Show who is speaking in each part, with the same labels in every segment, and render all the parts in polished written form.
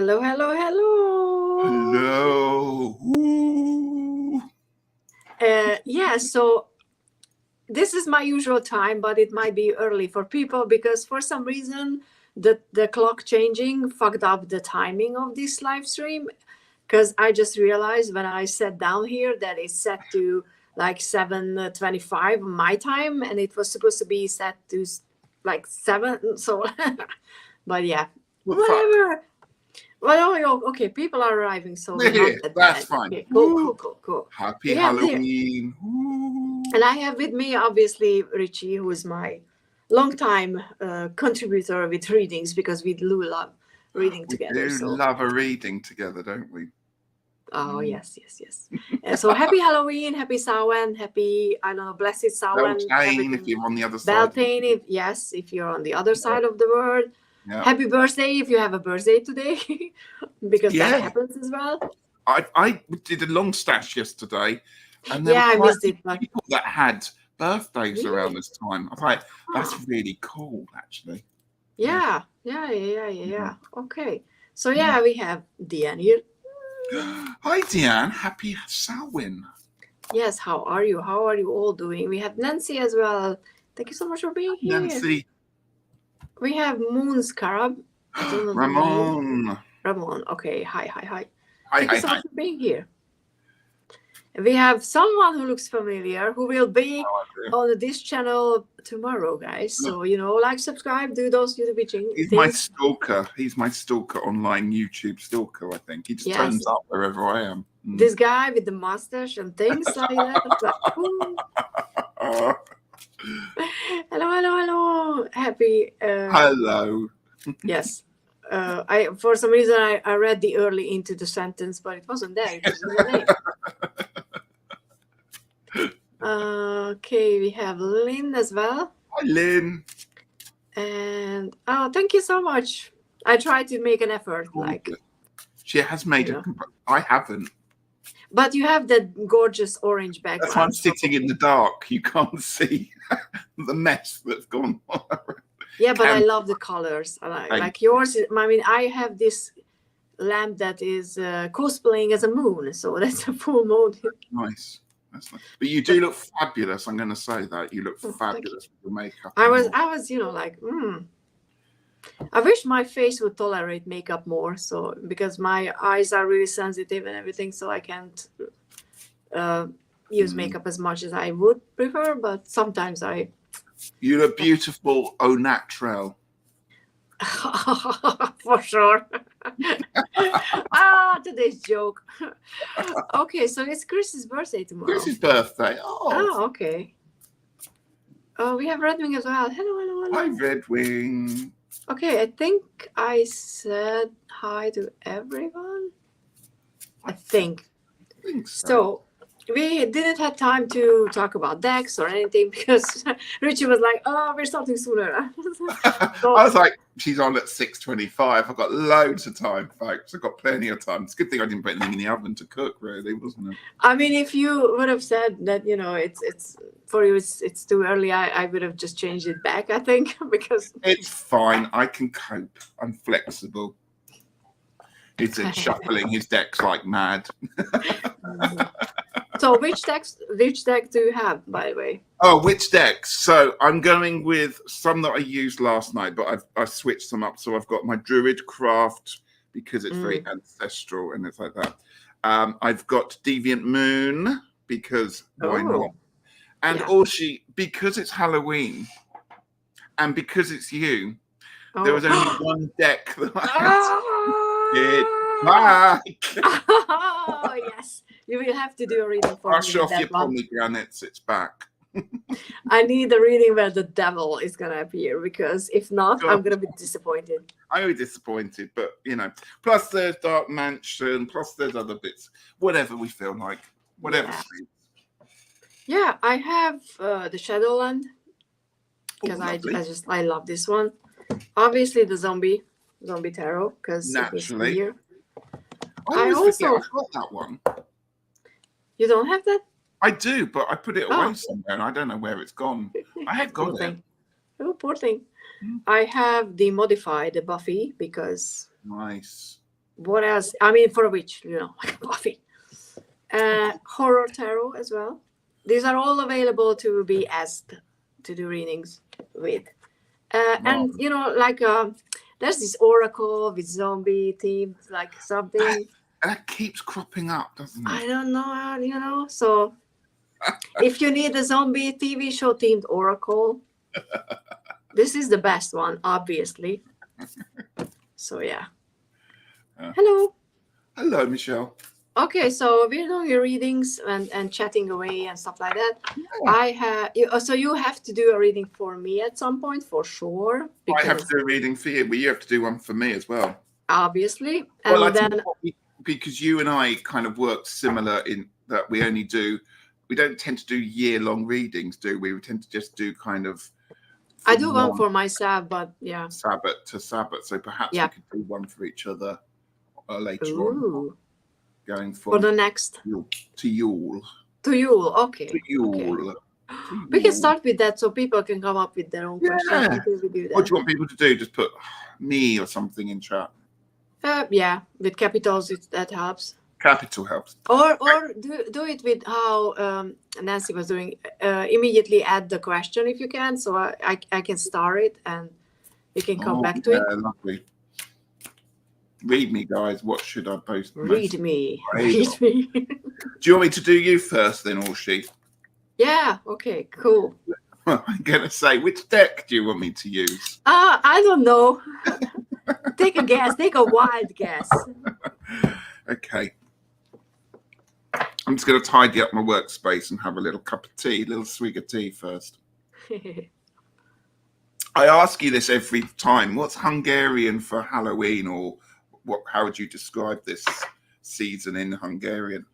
Speaker 1: Hello, hello, hello.
Speaker 2: Hello. Ooh.
Speaker 1: Yeah, so this is my usual time, but it might be early for people because for some reason the clock changing fucked up the timing of this live stream. Because I just realized when I sat down here that it's set to like 7:25 my time, and it was supposed to be set to like 7. So, but yeah,
Speaker 2: What the fuck?
Speaker 1: whatever. Well, okay, people are arriving, so
Speaker 2: We're
Speaker 1: we're not
Speaker 2: here.
Speaker 1: that
Speaker 2: That's
Speaker 1: bad.
Speaker 2: fine.
Speaker 1: Okay, cool,
Speaker 2: Woo.
Speaker 1: cool, cool, cool.
Speaker 2: Happy
Speaker 1: We have there,
Speaker 2: Halloween. Ooh.
Speaker 1: and I have with me obviously Ritchie, who is my longtime contributor with readings because we do love reading
Speaker 2: We
Speaker 1: together.
Speaker 2: do
Speaker 1: So,
Speaker 2: love a reading together, don't we?
Speaker 1: oh yes, yes, yes. So happy Halloween, happy Samhain, happy I don't know, blessed Samhain,
Speaker 2: Beltane, if
Speaker 1: everything.
Speaker 2: you're on the other side.
Speaker 1: Beltane, if you're on the other side of the world.
Speaker 2: Yeah.
Speaker 1: Happy birthday if you have a birthday today, because
Speaker 2: Yeah.
Speaker 1: that happens as well.
Speaker 2: I did a long stash yesterday, and there
Speaker 1: Yeah,
Speaker 2: were
Speaker 1: I
Speaker 2: quite
Speaker 1: missed
Speaker 2: a
Speaker 1: it,
Speaker 2: few
Speaker 1: but
Speaker 2: people that had birthdays
Speaker 1: really?
Speaker 2: around this time. I was like, that's
Speaker 1: Huh.
Speaker 2: really cool, actually.
Speaker 1: Yeah. Okay. So yeah, we have Diane here.
Speaker 2: Hi, Deanne. Happy Samhain.
Speaker 1: Yes, how are you? How are you all doing? We have Nancy as well. Thank you so much for being here.
Speaker 2: Nancy.
Speaker 1: We have Moon Scarab. I don't know the name.
Speaker 2: Ramon.
Speaker 1: Ramon. Okay. Hi.
Speaker 2: Hi,
Speaker 1: Thank you
Speaker 2: hi,
Speaker 1: so
Speaker 2: hi.
Speaker 1: much for being here. We have someone who looks familiar who will be on this channel tomorrow, guys. So, like, subscribe, do those YouTube things.
Speaker 2: He's my stalker. He's my stalker, online YouTube stalker, I think. He just turns up wherever I am.
Speaker 1: This guy with the mustache and things like that. Like, ooh. Hello. Happy.
Speaker 2: Hello.
Speaker 1: Yes. I for some reason I read the early into the sentence, but it wasn't there. It was in the name. Okay, we have Lynn as well.
Speaker 2: Hi, Lynn.
Speaker 1: And thank you so much. I tried to make an effort. Like
Speaker 2: she has made it. I haven't.
Speaker 1: But you have that gorgeous orange background.
Speaker 2: That's why I'm sitting in the dark. You can't see the mess that's gone on.
Speaker 1: Yeah, but I love the colors. Like yours. I mean, I have this lamp that is cosplaying as a moon, so that's a full moon.
Speaker 2: Nice. That's nice. But you do look fabulous. I'm going to say that you look fabulous with your makeup.
Speaker 1: I was, like, I wish my face would tolerate makeup more. So because my eyes are really sensitive and everything, so I can't use makeup as much as I would prefer. But sometimes
Speaker 2: You look beautiful au naturel.
Speaker 1: For sure. Today's joke. Okay, so it's Chris's birthday tomorrow.
Speaker 2: Chris's birthday. Oh,
Speaker 1: okay. Oh, we have Redwing as well. Hello.
Speaker 2: Hi, Redwing.
Speaker 1: Okay, I think I said hi to everyone. I think so. We didn't have time to talk about decks or anything because Ritchie was like, "Oh, we're starting sooner."
Speaker 2: So, I was like, "She's on at 6:25. I've got loads of time, folks. I've got plenty of time. It's a good thing I didn't put anything in the oven to cook, really, wasn't it?"
Speaker 1: I mean, if you would have said that, it's for you, it's too early, I would have just changed it back. I think because
Speaker 2: it's fine. I can cope. I'm flexible. He's shuffling his decks like mad.
Speaker 1: So which deck do you have, by the way?
Speaker 2: Oh, which decks? So I'm going with some that I used last night, but I've switched them up. So I've got my Druid Craft because it's very ancestral and it's like that. I've got Deviant Moon because why not? And Orsi because it's Halloween and because it's you. There was only one deck that I had to get back.
Speaker 1: Oh, yes. You will have to do a reading for me.
Speaker 2: Brush off your pomegranates, it's back.
Speaker 1: I need a reading where the devil is going to appear because if not, I'm going to be disappointed.
Speaker 2: I'm going to be disappointed, but plus there's Dark Mansion, plus there's other bits, whatever we feel like, whatever.
Speaker 1: Yeah, I have the Shadowland because I love this one. Obviously, the zombie tarot because
Speaker 2: naturally.
Speaker 1: Here.
Speaker 2: I also got that one.
Speaker 1: You don't have that?
Speaker 2: I do, but I put it away somewhere, and I don't know where it's gone. I have got it.
Speaker 1: Oh, poor thing. I have the modified Buffy because
Speaker 2: nice.
Speaker 1: what else? I mean, for a witch, coffee. Horror tarot as well. These are all available to be asked to do readings with. And there's this oracle with zombie themes, like something.
Speaker 2: That keeps cropping up, doesn't it?
Speaker 1: I don't know, so if you need a zombie TV show themed oracle, this is the best one, obviously. So yeah. Hello.
Speaker 2: Hello, Michelle.
Speaker 1: Okay, so we're doing your readings and chatting away and stuff like that.
Speaker 2: Yeah.
Speaker 1: So you have to do a reading for me at some point, for sure.
Speaker 2: I have to do a reading for you, but you have to do one for me as well.
Speaker 1: Obviously. And then
Speaker 2: because you and I kind of work similar in that we don't tend to do year-long readings, do we? We tend to just do kind of.
Speaker 1: I do one for myself, but yeah.
Speaker 2: Sabbath to Sabbath. So perhaps we could do one for each other later on. Going
Speaker 1: for the next
Speaker 2: to Yule.
Speaker 1: To Yule, okay.
Speaker 2: To Yule.
Speaker 1: Okay. We can start with that so people can come up with their own questions. We do that.
Speaker 2: What do you want people to do? Just put me or something in chat.
Speaker 1: Yeah, with capitals, that helps.
Speaker 2: Capital helps.
Speaker 1: Or do it with how Nancy was doing. Immediately add the question if you can, so I can star it and you can come back to it.
Speaker 2: Lovely. Read me, guys. What should I post?
Speaker 1: Read me. Read me.
Speaker 2: Do you want me to do you first then, Orsi?
Speaker 1: Yeah. Okay. Cool.
Speaker 2: I'm gonna say, which deck do you want me to use?
Speaker 1: I don't know. Take a guess. Take a wild guess.
Speaker 2: Okay. I'm just going to tidy up my workspace and have a little cup of tea, a little swig of tea first. I ask you this every time. What's Hungarian for Halloween, or how would you describe this season in Hungarian?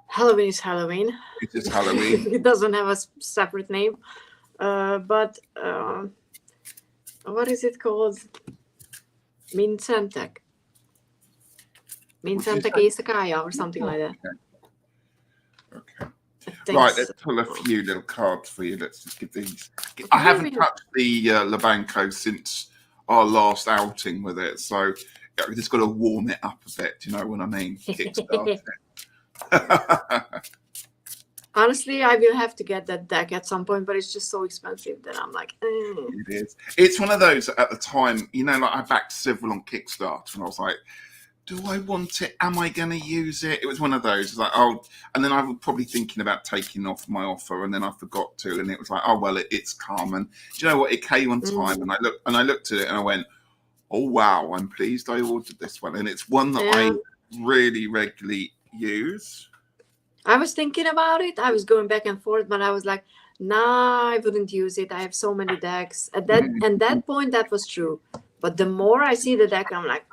Speaker 1: Halloween is Halloween.
Speaker 2: It is Halloween.
Speaker 1: It doesn't have a separate name. But what is it called? Mindszenttek. Mindszenttek éjszakája or something like that.
Speaker 2: Okay. Right, let's pull a few little cards for you. Let's just give these. I haven't touched the Labanco since our last outing with it, so we just got to warm it up a bit. Do you know what I mean? Kickstart it.
Speaker 1: Honestly, I will have to get that deck at some point, but it's just so expensive that I'm like,
Speaker 2: It is. It's one of those at the time, like I backed several on Kickstarter, and I was like, do I want it? Am I going to use it? It was one of those. It's like, and then I was probably thinking about taking off my offer, and then I forgot to, and it was like, it's calm. And do you know what? It came on time, and I looked at it, and I went, oh wow, I'm pleased I ordered this one, and it's one that I really regularly use.
Speaker 1: I was thinking about it. I was going back and forth, but I was like, nah, I wouldn't use it. I have so many decks. At that point, that was true. But the more I see the deck, I'm like,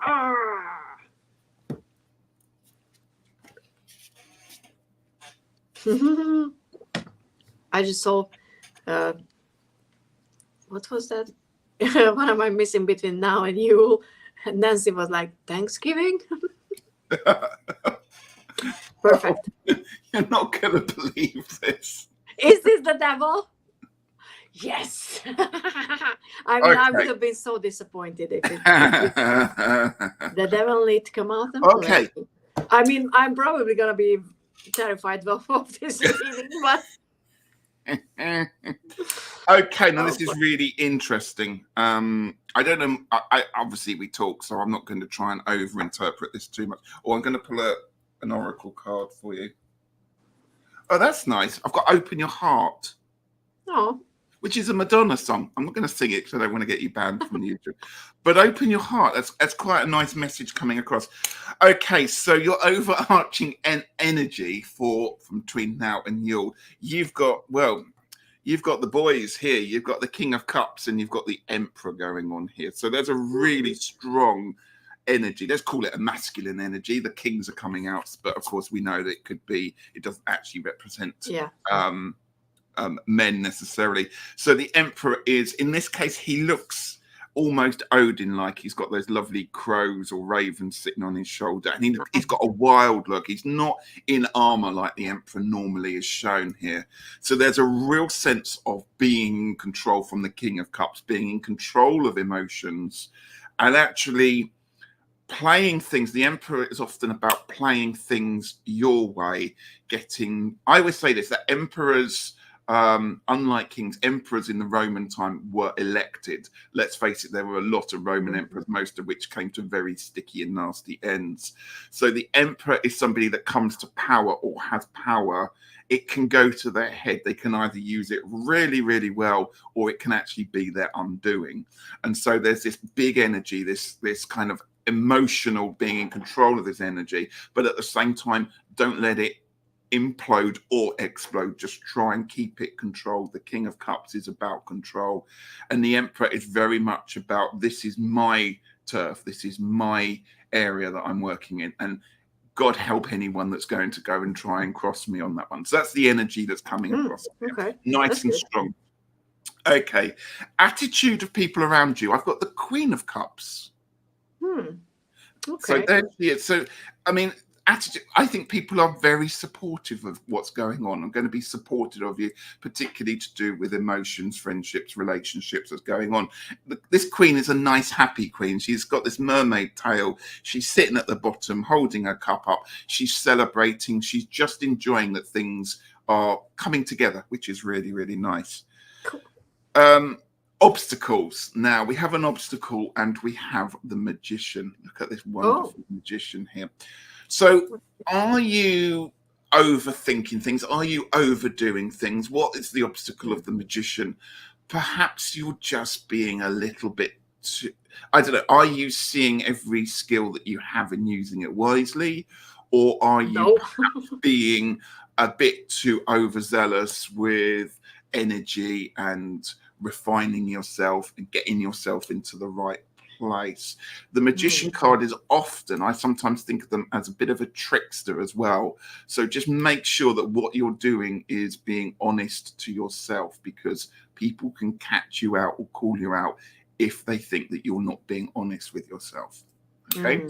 Speaker 1: I just saw, what was that? What am I missing between now and you? And Nancy was like, Thanksgiving? Perfect.
Speaker 2: You're not going to believe this.
Speaker 1: Is this the devil? Yes. I would have been so disappointed if the devil need to come out and play. I mean, I'm probably going to be terrified of this reading, but...
Speaker 2: Okay, now this is really interesting. I don't know. I obviously we talk, so I'm not going to try and overinterpret this too much. Or I'm going to pull an oracle card for you. Oh, that's nice. I've got "Open Your Heart," which is a Madonna song. I'm not going to sing it because I don't want to get you banned from YouTube. But "Open Your Heart." That's quite a nice message coming across. Okay, so your overarching energy from between now and Yule, you've got the boys here. You've got the King of Cups and you've got the Emperor going on here. So there's a really strong energy. Let's call it a masculine energy. The kings are coming out, but of course we know that it doesn't actually represent men necessarily. So the Emperor is, in this case, he looks almost Odin-like. He's got those lovely crows or ravens sitting on his shoulder, and he's got a wild look. He's not in armor like the Emperor normally is shown here. So there's a real sense of being in control from the King of Cups, being in control of emotions, and actually playing things. The Emperor is often about playing things your way. I always say this, that emperors, unlike kings, emperors in the Roman time were elected. Let's face it, there were a lot of Roman emperors, most of which came to very sticky and nasty ends. So the emperor is somebody that comes to power or has power. It can go to their head. They can either use it really, really well, or it can actually be their undoing. And so there's this big energy, this kind of emotional being in control of this energy, but at the same time, don't let it implode or explode. Just try and keep it controlled. The King of Cups is about control, and the Emperor is very much about, this is my turf, this is my area that I'm working in, and God help anyone that's going to go and try and cross me on that one. So that's the energy that's coming across.
Speaker 1: Okay.
Speaker 2: Nice
Speaker 1: That's
Speaker 2: and
Speaker 1: good.
Speaker 2: strong. Okay. Attitude of people around you. I've got the Queen of Cups.
Speaker 1: Okay.
Speaker 2: So there she is. So, I mean, attitude, I think people are very supportive of what's going on. I'm going to be supportive of you, particularly to do with emotions, friendships, relationships that's going on. This queen is a nice, happy queen. She's got this mermaid tail. She's sitting at the bottom, holding her cup up. She's celebrating. She's just enjoying that things are coming together, which is really, really nice.
Speaker 1: Cool.
Speaker 2: Obstacles. Now we have an obstacle and we have the magician. Look at this wonderful magician here. So are you overthinking things? Are you overdoing things? What is the obstacle of the magician? Perhaps you're just being a little bit too, I don't know. Are you seeing every skill that you have and using it wisely? Or are you perhaps being a bit too overzealous with energy and refining yourself and getting yourself into the right place? The magician card is often, I sometimes think of them as a bit of a trickster as well. So just make sure that what you're doing is being honest to yourself, because people can catch you out or call you out if they think that you're not being honest with yourself. Okay.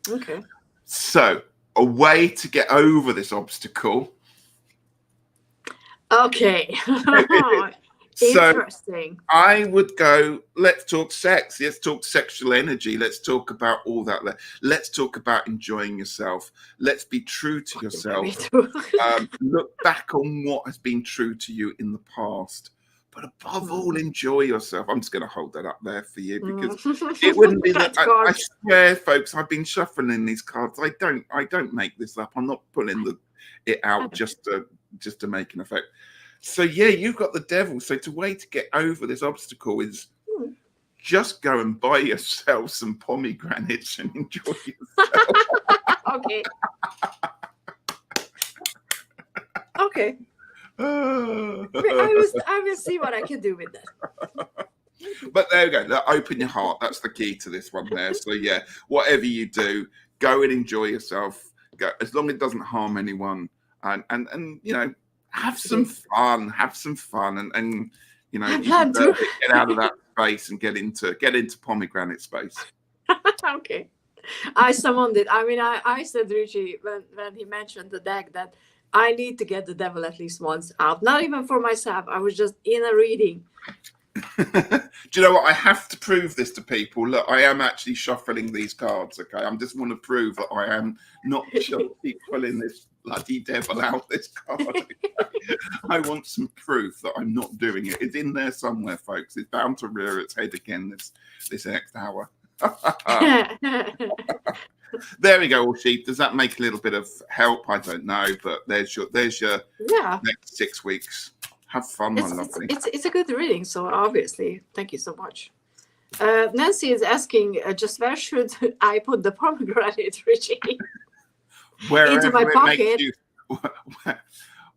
Speaker 1: Okay.
Speaker 2: So a way to get over this obstacle.
Speaker 1: Okay.
Speaker 2: So
Speaker 1: interesting.
Speaker 2: I would go, let's talk sex. Let's talk sexual energy. Let's talk about all that. Let's talk about enjoying yourself. Let's be true to yourself. Look back on what has been true to you in the past. But above all, enjoy yourself. I'm just going to hold that up there for you, because it wouldn't be that. I swear, folks, I've been shuffling these cards. I don't make this up. I'm not pulling it out just to make an effect. So yeah, you've got the devil. So the way to get over this obstacle is just go and buy yourself some pomegranates and enjoy yourself.
Speaker 1: Okay. Okay. I will see what I can do with that.
Speaker 2: But there we go. Open your heart. That's the key to this one there. So yeah, whatever you do, go and enjoy yourself. Go, as long as it doesn't harm anyone, and you know, have some fun. Have some fun, and you know, get out of that space and get into pomegranate space.
Speaker 1: Okay. I summoned it. I mean, I said, Ritchie, when he mentioned the deck, that I need to get the devil at least once out. Not even for myself. I was just in a reading.
Speaker 2: Do you know what? I have to prove this to people. Look, I am actually shuffling these cards, okay? I just want to prove that I am not just keep pulling this bloody devil out this card. I want some proof that I'm not doing it. It's in there somewhere, folks. It's bound to rear its head again this next hour. There we go, Orsi. Does that make a little bit of help? I don't know, but there's your next 6 weeks. Have fun, my lovely.
Speaker 1: It's a good reading, so obviously, thank you so much. Nancy is asking, just where should I put the pomegranate, Ritchie? Into my pocket.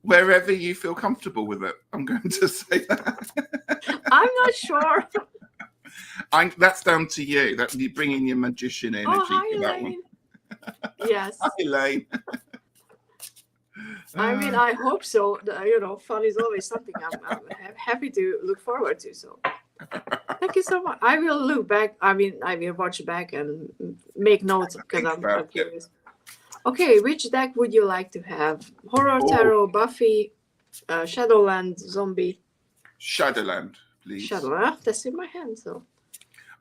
Speaker 2: Wherever you feel comfortable with it. I'm going to say that.
Speaker 1: I'm not sure.
Speaker 2: That's down to you. That's you bringing your magician energy
Speaker 1: hi,
Speaker 2: to that
Speaker 1: Elaine.
Speaker 2: One.
Speaker 1: Yes.
Speaker 2: Hi, Elaine.
Speaker 1: I mean, I hope so. You know, fun is always something I'm happy to look forward to. So thank you so much. I will look back. I mean, I will watch back and make notes because I'm curious. Okay, which deck would you like to have? Horror, Tarot, Buffy, Shadowland, Zombie?
Speaker 2: Shadowland, please.
Speaker 1: Shadowland. That's in my hand, so.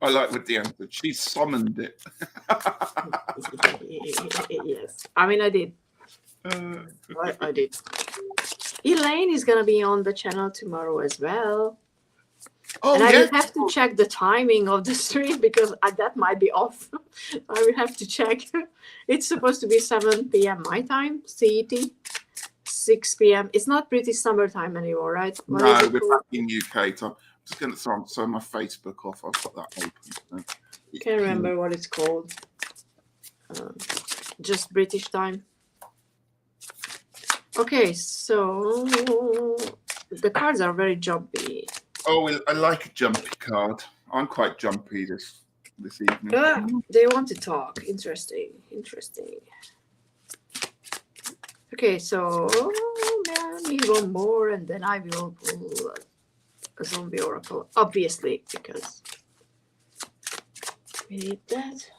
Speaker 2: I like what Deanne said. She summoned it.
Speaker 1: Yes, I mean, I did. I did. Elaine is gonna be on the channel tomorrow as well.
Speaker 2: Oh,
Speaker 1: and I
Speaker 2: yeah.
Speaker 1: will have to check the timing of the stream because that might be off. I will have to check. It's supposed to be 7 p.m. my time, CET, 6 p.m. It's not British summertime anymore, right? What is
Speaker 2: No,
Speaker 1: it
Speaker 2: we're
Speaker 1: called?
Speaker 2: back in UK time. I'm just going to turn my Facebook off. I've got that open. So
Speaker 1: Can't remember what it's called. Just British time. Okay, so the cards are very jumpy.
Speaker 2: Oh, I like a jumpy card. I'm quite jumpy this evening.
Speaker 1: They want to talk. Interesting. Okay, so maybe one more, and then I will pull a zombie oracle, obviously, because we need that.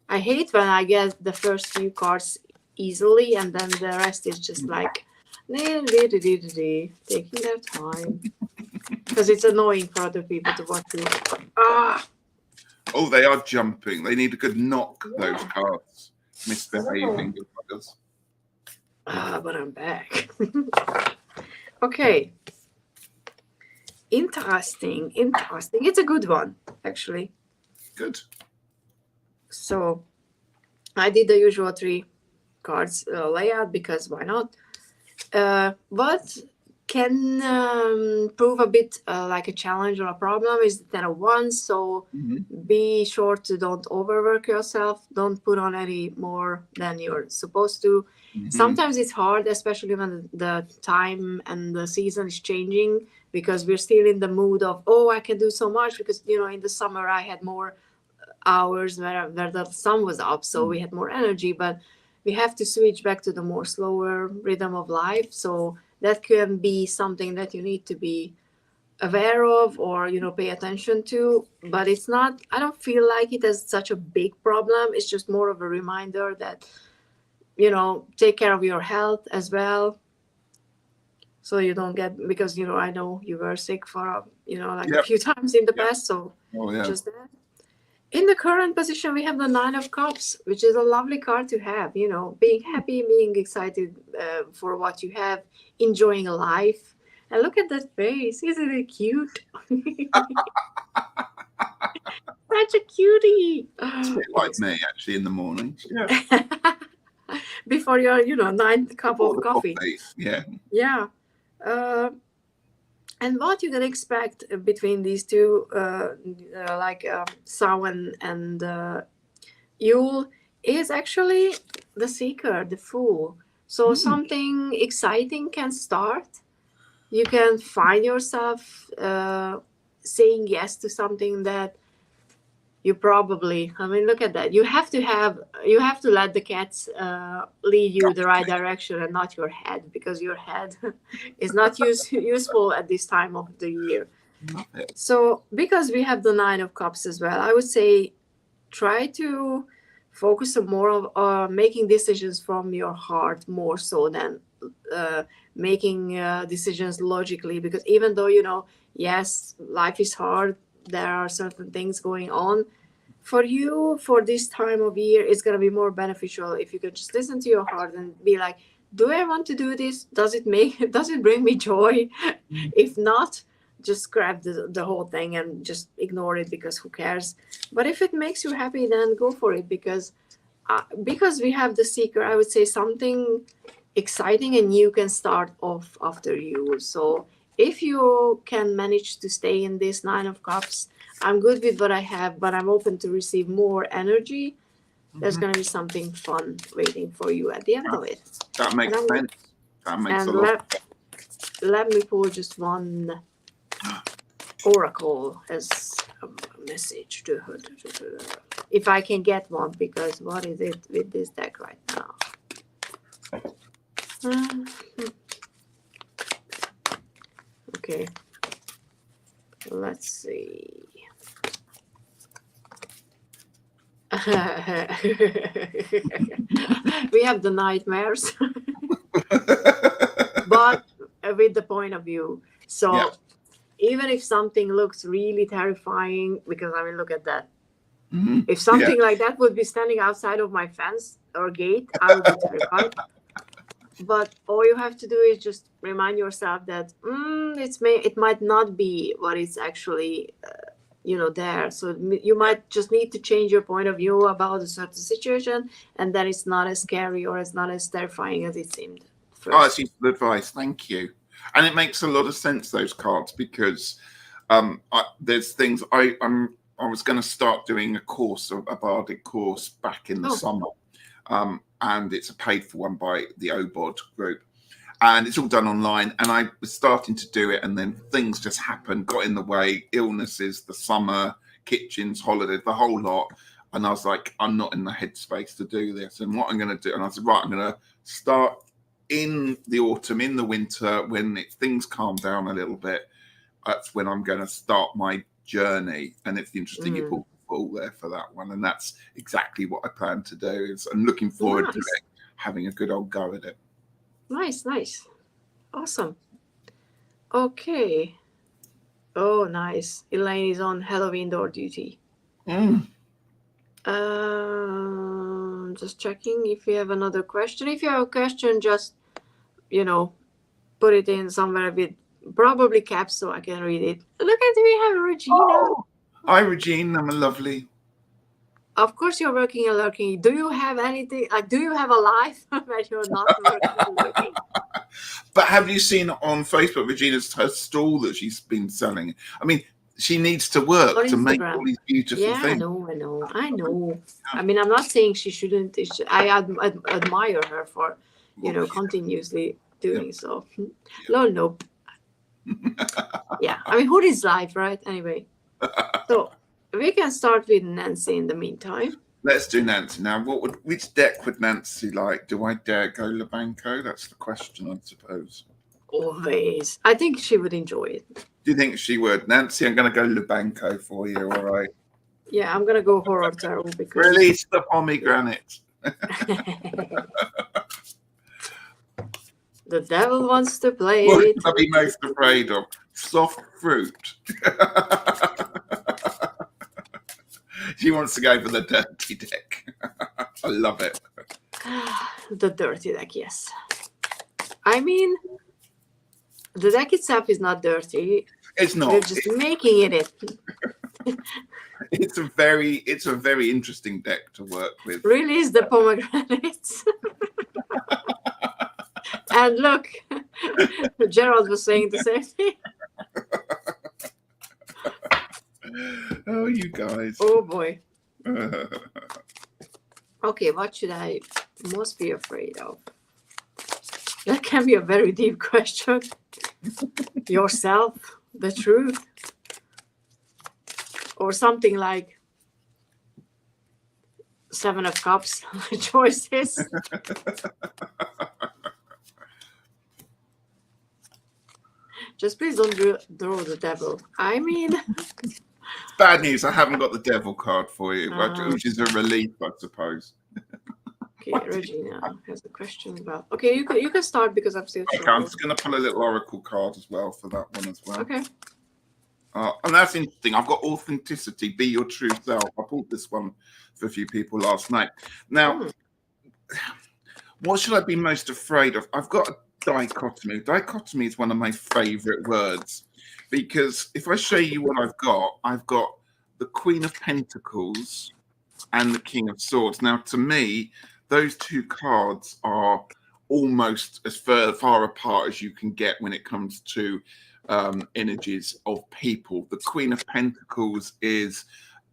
Speaker 1: I hate when I get the first few cards easily, and then the rest is just like taking their time, because it's annoying for other people to watch you.
Speaker 2: Oh, they are jumping. They need a good knock, those cards. Misbehaving buggers.
Speaker 1: But I'm back. Okay. Interesting. It's a good one, actually.
Speaker 2: Good.
Speaker 1: So I did the usual 3 cards layout because why not? But can prove a bit like a challenge or a problem is the 10 of Wands. So be sure to don't overwork yourself. Don't put on any more than you're supposed to. Sometimes it's hard, especially when the time and the season is changing, because we're still in the mood of, oh, I can do so much, because, you know, in the summer I had more hours where the sun was up, so we had more energy, but we have to switch back to the more slower rhythm of life. So that can be something that you need to be aware of, or, you know, pay attention to. But it's not, I don't feel like it as such a big problem. It's just more of a reminder that, you know, take care of your health as well, so you don't get, because, you know, I know you were sick for a few times in the past, so just that. In the current position, we have the 9 of Cups, which is a lovely card to have, you know, being happy, being excited for what you have, enjoying life. And look at that face. Isn't it cute? Such a cutie.
Speaker 2: It's a bit like me, actually, in the mornings. Yeah.
Speaker 1: Before your, 9th cup of coffee.
Speaker 2: Yeah.
Speaker 1: Yeah. And what you can expect between these two, Samhain and Yule, is actually the Seeker, the Fool. So something exciting can start. You can find yourself saying yes to something that you probably, look at that. You have to let the cats lead you the right direction, and not your head, because your head is not useful at this time of the year. So because we have the 9 of Cups as well, I would say try to focus on more of making decisions from your heart, more so than making decisions logically, because even though, yes, life is hard, there are certain things going on. For you, for this time of year, it's going to be more beneficial if you can just listen to your heart and be like, do I want to do this? Does it bring me joy? If not, just scrap the whole thing and just ignore it, because who cares? But if it makes you happy, then go for it, because we have the Seeker, I would say something exciting and new can start off after you. So if you can manage to stay in this 9 of Cups, I'm good with what I have, but I'm open to receive more energy. There's going to be something fun waiting for you at the end of it.
Speaker 2: That makes sense. That makes a lot.
Speaker 1: Let me pull just one oracle as a message to her. If I can get one, because what is it with this deck right now? Okay. Let's see. We have the nightmares, but with the point of view. So even if something looks really terrifying, because I mean, look at that.
Speaker 2: Mhm.
Speaker 1: If something like that would be standing outside of my fence or gate, I would be terrified. But all you have to do is just remind yourself that it might not be what is actually there. So you might just need to change your point of view about a certain situation, and then it's not as scary or it's not as terrifying as it seemed
Speaker 2: Oh,
Speaker 1: first.
Speaker 2: that's useful advice. Thank you. And it makes a lot of sense, those cards, because there's things I was going to start doing a course, a bardic course back in the summer. And it's a paid for one by the OBOD group. And it's all done online. And I was starting to do it, and then things just happened, got in the way, illnesses, the summer, kitchens, holidays, the whole lot. And I was like, I'm not in the headspace to do this. And what I'm going to do, and I said, right, I'm going to start in the autumn, in the winter, when things calm down a little bit. That's when I'm going to start my journey. And it's interesting you pulled the ball there for that one. And that's exactly what I plan to do. I'm looking forward to it, having a good old go at it.
Speaker 1: Nice. Awesome. Okay. Oh, nice. Elaine is on Halloween door duty. Just checking if you have another question. If you have a question, just put it in somewhere with probably caps so I can read it. Look at we have Regina.
Speaker 2: Oh, hi, Regina. I'm lovely.
Speaker 1: Of course, you're working and lurking. Do you have anything? Do you have a life where you're not working and lurking?
Speaker 2: But have you seen on Facebook Regina's her stall that she's been selling? I mean, she needs to work to make all these beautiful things.
Speaker 1: I know. I mean, I'm not saying she shouldn't. I admire her for, continuously doing so. No. Yeah, I mean, who is life, right? Anyway, so we can start with Nancy in the meantime.
Speaker 2: Let's do Nancy now. Which deck would Nancy like? Do I dare go Labanco? That's the question, I suppose.
Speaker 1: Always. I think she would enjoy it.
Speaker 2: Do you think she would? Nancy, I'm going to go Labanco for you, all right?
Speaker 1: Yeah, I'm going to go Horror Tarot because...
Speaker 2: Release the pomegranate.
Speaker 1: The devil wants to play
Speaker 2: What
Speaker 1: it.
Speaker 2: would I be most afraid of? Soft fruit. She wants to go for the dirty deck. I love it.
Speaker 1: The dirty deck, yes. I mean, the deck itself is not dirty.
Speaker 2: It's not.
Speaker 1: We're just making it.
Speaker 2: It's a very interesting deck to work with.
Speaker 1: Release the pomegranates. And look, Gerald was saying the same thing.
Speaker 2: Oh, you guys.
Speaker 1: Oh, boy. Okay, what should I most be afraid of? That can be a very deep question. Yourself, the truth, or something like 7 of Cups choices. Just please don't draw the devil. I mean...
Speaker 2: Bad news, I haven't got the devil card for you, which is a relief, I suppose.
Speaker 1: Okay, Regina has a question about... Okay, you can start because I'm still...
Speaker 2: Okay, I'm just going to pull a little oracle card as well for that one as well.
Speaker 1: Okay.
Speaker 2: And that's interesting. I've got authenticity, be your true self. I pulled this one for a few people last night. Now, what should I be most afraid of? I've got a dichotomy. Dichotomy is one of my favorite words because if I show you what I've got the Queen of Pentacles and the King of Swords. Now, to me, those two cards are almost as far apart as you can get when it comes to energies of people. The Queen of Pentacles is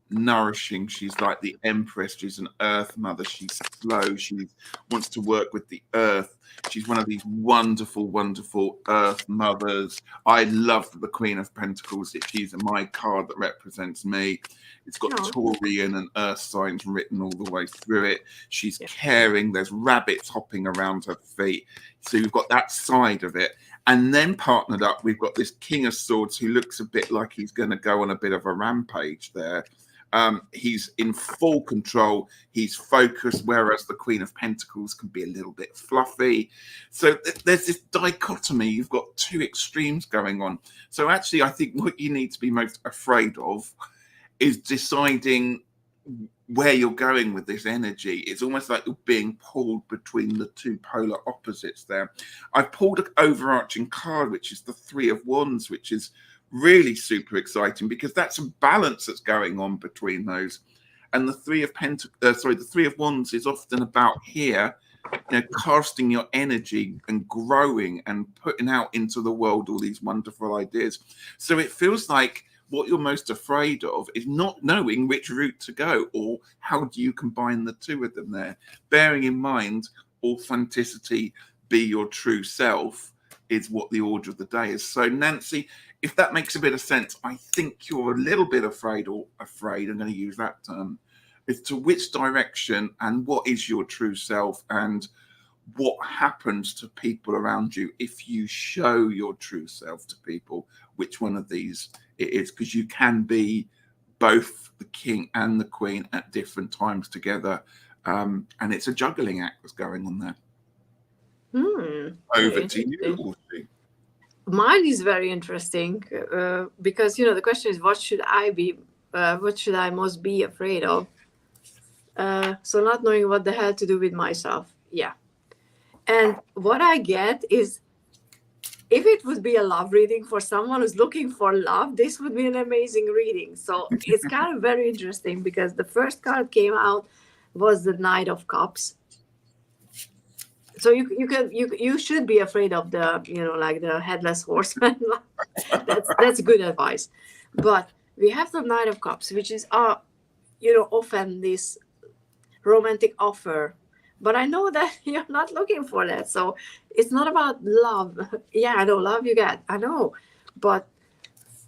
Speaker 2: nourishing. She's like the Empress. She's an Earth Mother. She's slow. She wants to work with the Earth. She's one of these wonderful, wonderful Earth Mothers. I love the Queen of Pentacles. She's my card that represents me. It's got Taurian and Earth signs written all the way through it. She's caring. There's rabbits hopping around her feet. So you've got that side of it. And then partnered up, we've got this King of Swords who looks a bit like he's going to go on a bit of a rampage there. He's in full control. He's focused, whereas the Queen of Pentacles can be a little bit fluffy. So there's this dichotomy. You've got two extremes going on. So actually, I think what you need to be most afraid of is deciding where you're going with this energy. It's almost like you're being pulled between the two polar opposites there. I've pulled an overarching card, which is the Three of Wands, which is really super exciting because that's a balance that's going on between those. And the Three of Wands is often about here, casting your energy and growing and putting out into the world all these wonderful ideas. So it feels like what you're most afraid of is not knowing which route to go, or how do you combine the two of them there. Bearing in mind, authenticity, be your true self, is what the order of the day is. So Nancy, if that makes a bit of sense, I think you're a little bit afraid, I'm going to use that term, as to which direction and what is your true self, and what happens to people around you if you show your true self to people, which one of these it is, because you can be both the king and the queen at different times together. And it's a juggling act that's going on there. Over to you, Orsi.
Speaker 1: Mine is very interesting because, the question is, what should I most be afraid of? So not knowing what the hell to do with myself. Yeah. And what I get is, if it would be a love reading for someone who's looking for love, this would be an amazing reading. So it's kind of very interesting because the first card came out was the Knight of Cups. So you should be afraid of the, like the headless horseman. that's good advice. But we have the Knight of Cups, which is often this romantic offer. But I know that you're not looking for that. So it's not about love. Yeah, I know, love you get. I know. But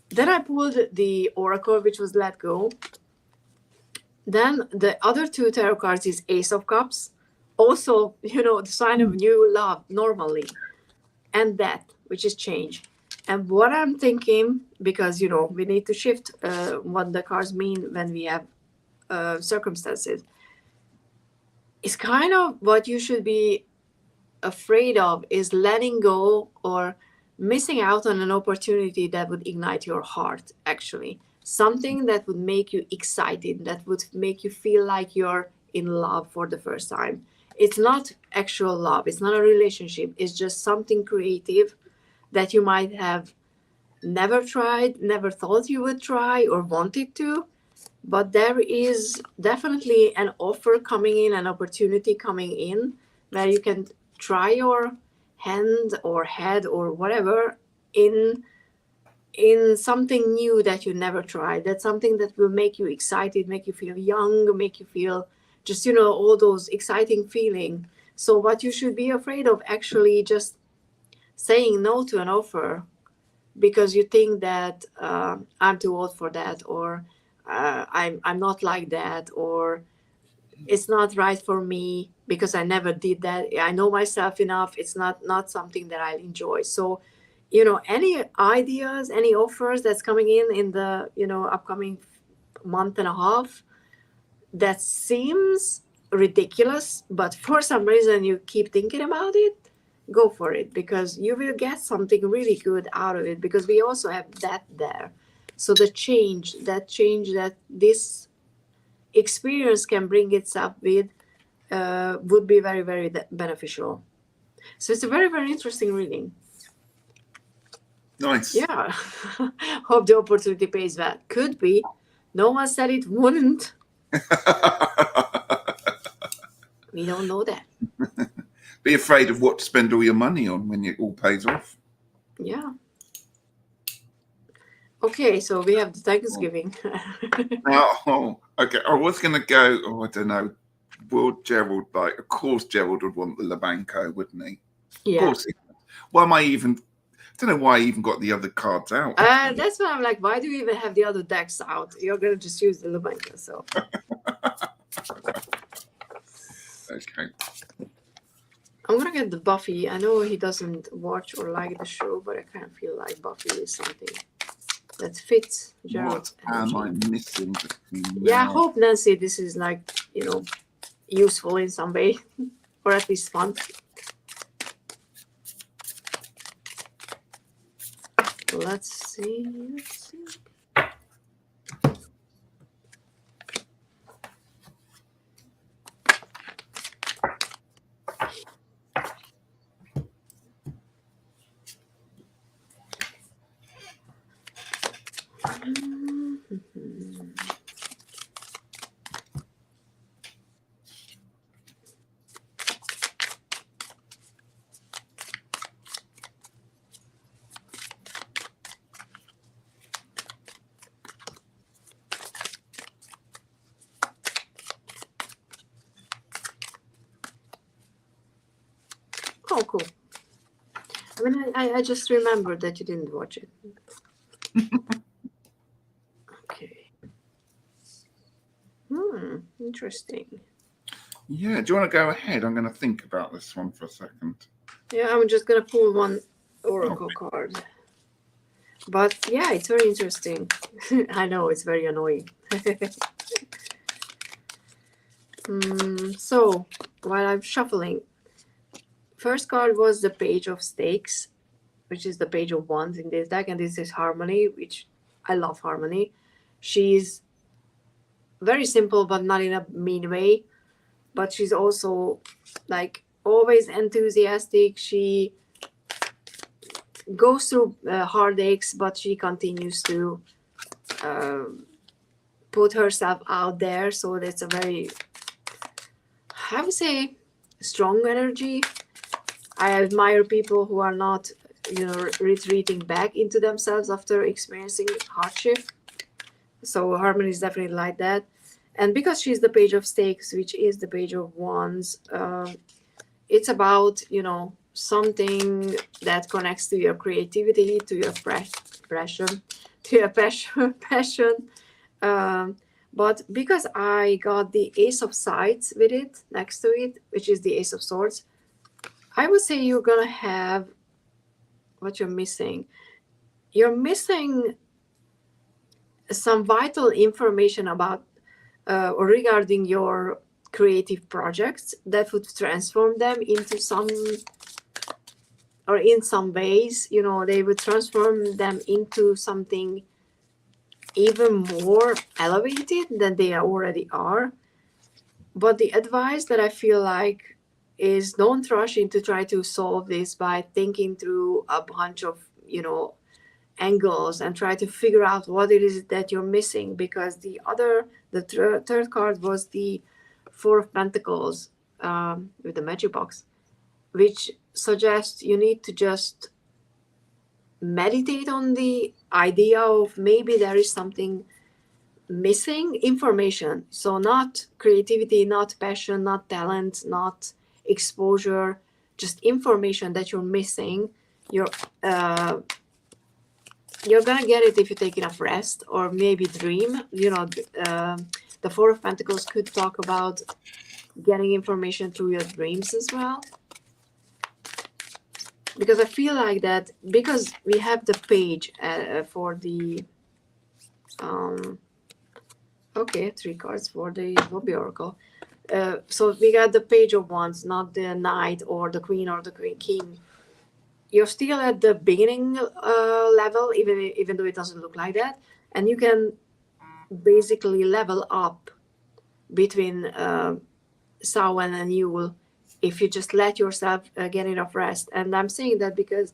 Speaker 1: then I pulled the Oracle, which was Let Go. Then the other two tarot cards is Ace of Cups. Also, the sign of new love normally. And Death, which is change. And what I'm thinking, because, we need to shift what the cards mean when we have circumstances. It's kind of what you should be afraid of is letting go or missing out on an opportunity that would ignite your heart, actually. Something that would make you excited, that would make you feel like you're in love for the first time. It's not actual love. It's not a relationship. It's just something creative that you might have never tried, never thought you would try or wanted to. But there is definitely an offer coming in, an opportunity coming in, where you can try your hand or head or whatever in something new that you never tried. That's something that will make you excited, make you feel young, make you feel just, all those exciting feeling. So what you should be afraid of, actually just saying no to an offer because you think that I'm too old for that, or I'm not like that, or it's not right for me because I never did that. I know myself enough. It's not something that I enjoy. So, any ideas, any offers that's coming in the, upcoming month and a half that seems ridiculous, but for some reason you keep thinking about it, go for it, because you will get something really good out of it, because we also have that there. So the change that this experience can bring itself with would be very, very beneficial. So it's a very, very interesting reading.
Speaker 2: Nice.
Speaker 1: Yeah. Hope the opportunity pays well. Could be. No one said it wouldn't. We don't know that.
Speaker 2: Be afraid of what to spend all your money on when it all pays off.
Speaker 1: Yeah. Okay, so we have the Thanksgiving.
Speaker 2: Okay. I was going to go, I don't know. Will Gerald of course Gerald would want the Labanco, wouldn't he?
Speaker 1: Yeah.
Speaker 2: Of course he would. Why am I don't know why I even got the other cards out.
Speaker 1: That's why I'm like, why do you even have the other decks out? You're going to just use the Labanco, so.
Speaker 2: Okay.
Speaker 1: I'm going to get the Buffy. I know he doesn't watch or like the show, but I kind of feel like Buffy is something. that fits
Speaker 2: What
Speaker 1: Gerald's
Speaker 2: am
Speaker 1: energy.
Speaker 2: I missing?
Speaker 1: Yeah, I hope, Nancy, this is like, useful in some way, or at least fun. Let's see. Oh, cool. I mean, I just remembered that you didn't watch it. Okay. Interesting.
Speaker 2: Yeah, do you want to go ahead? I'm going to think about this one for a second.
Speaker 1: Yeah, I'm just going to pull one oracle card. But yeah, it's very interesting. I know, it's very annoying. So, while I'm shuffling, first card was the Page of Stakes, which is the Page of Wands in this deck, and this is Harmony, which I love Harmony. She's very simple, but not in a mean way. But she's also like always enthusiastic. She goes through heartaches, but she continues to put herself out there. So that's a very, I would say, strong energy. I admire people who are not, retreating back into themselves after experiencing hardship. So Harmony is definitely like that. And because she's the Page of Stakes, which is the Page of Wands, it's about, something that connects to your creativity, to your passion, to your passion. But because I got the Ace of Scythes with it, next to it, which is the Ace of Swords, I would say you're going to have what you're missing. You're missing some vital information about or regarding your creative projects that would transform them into some, or in some ways, they would transform them into something even more elevated than they already are. But the advice that I feel like is, don't rush into try to solve this by thinking through a bunch of, angles and try to figure out what it is that you're missing, because the third card was the Four of Pentacles with the magic box, which suggests you need to just meditate on the idea of maybe there is something missing, information. So not creativity, not passion, not talent, not exposure, just information that you're missing. You're gonna get it if you take enough rest, or maybe dream. The Four of Pentacles could talk about getting information through your dreams as well. Because I feel like that, because we have the page for the okay, 3 cards for the Lobby Oracle. So we got the Page of Wands, not the Knight or the Queen or the King. You're still at the beginning level, even though it doesn't look like that, and you can basically level up between Samhain and Yule if you just let yourself get enough rest. And I'm saying that because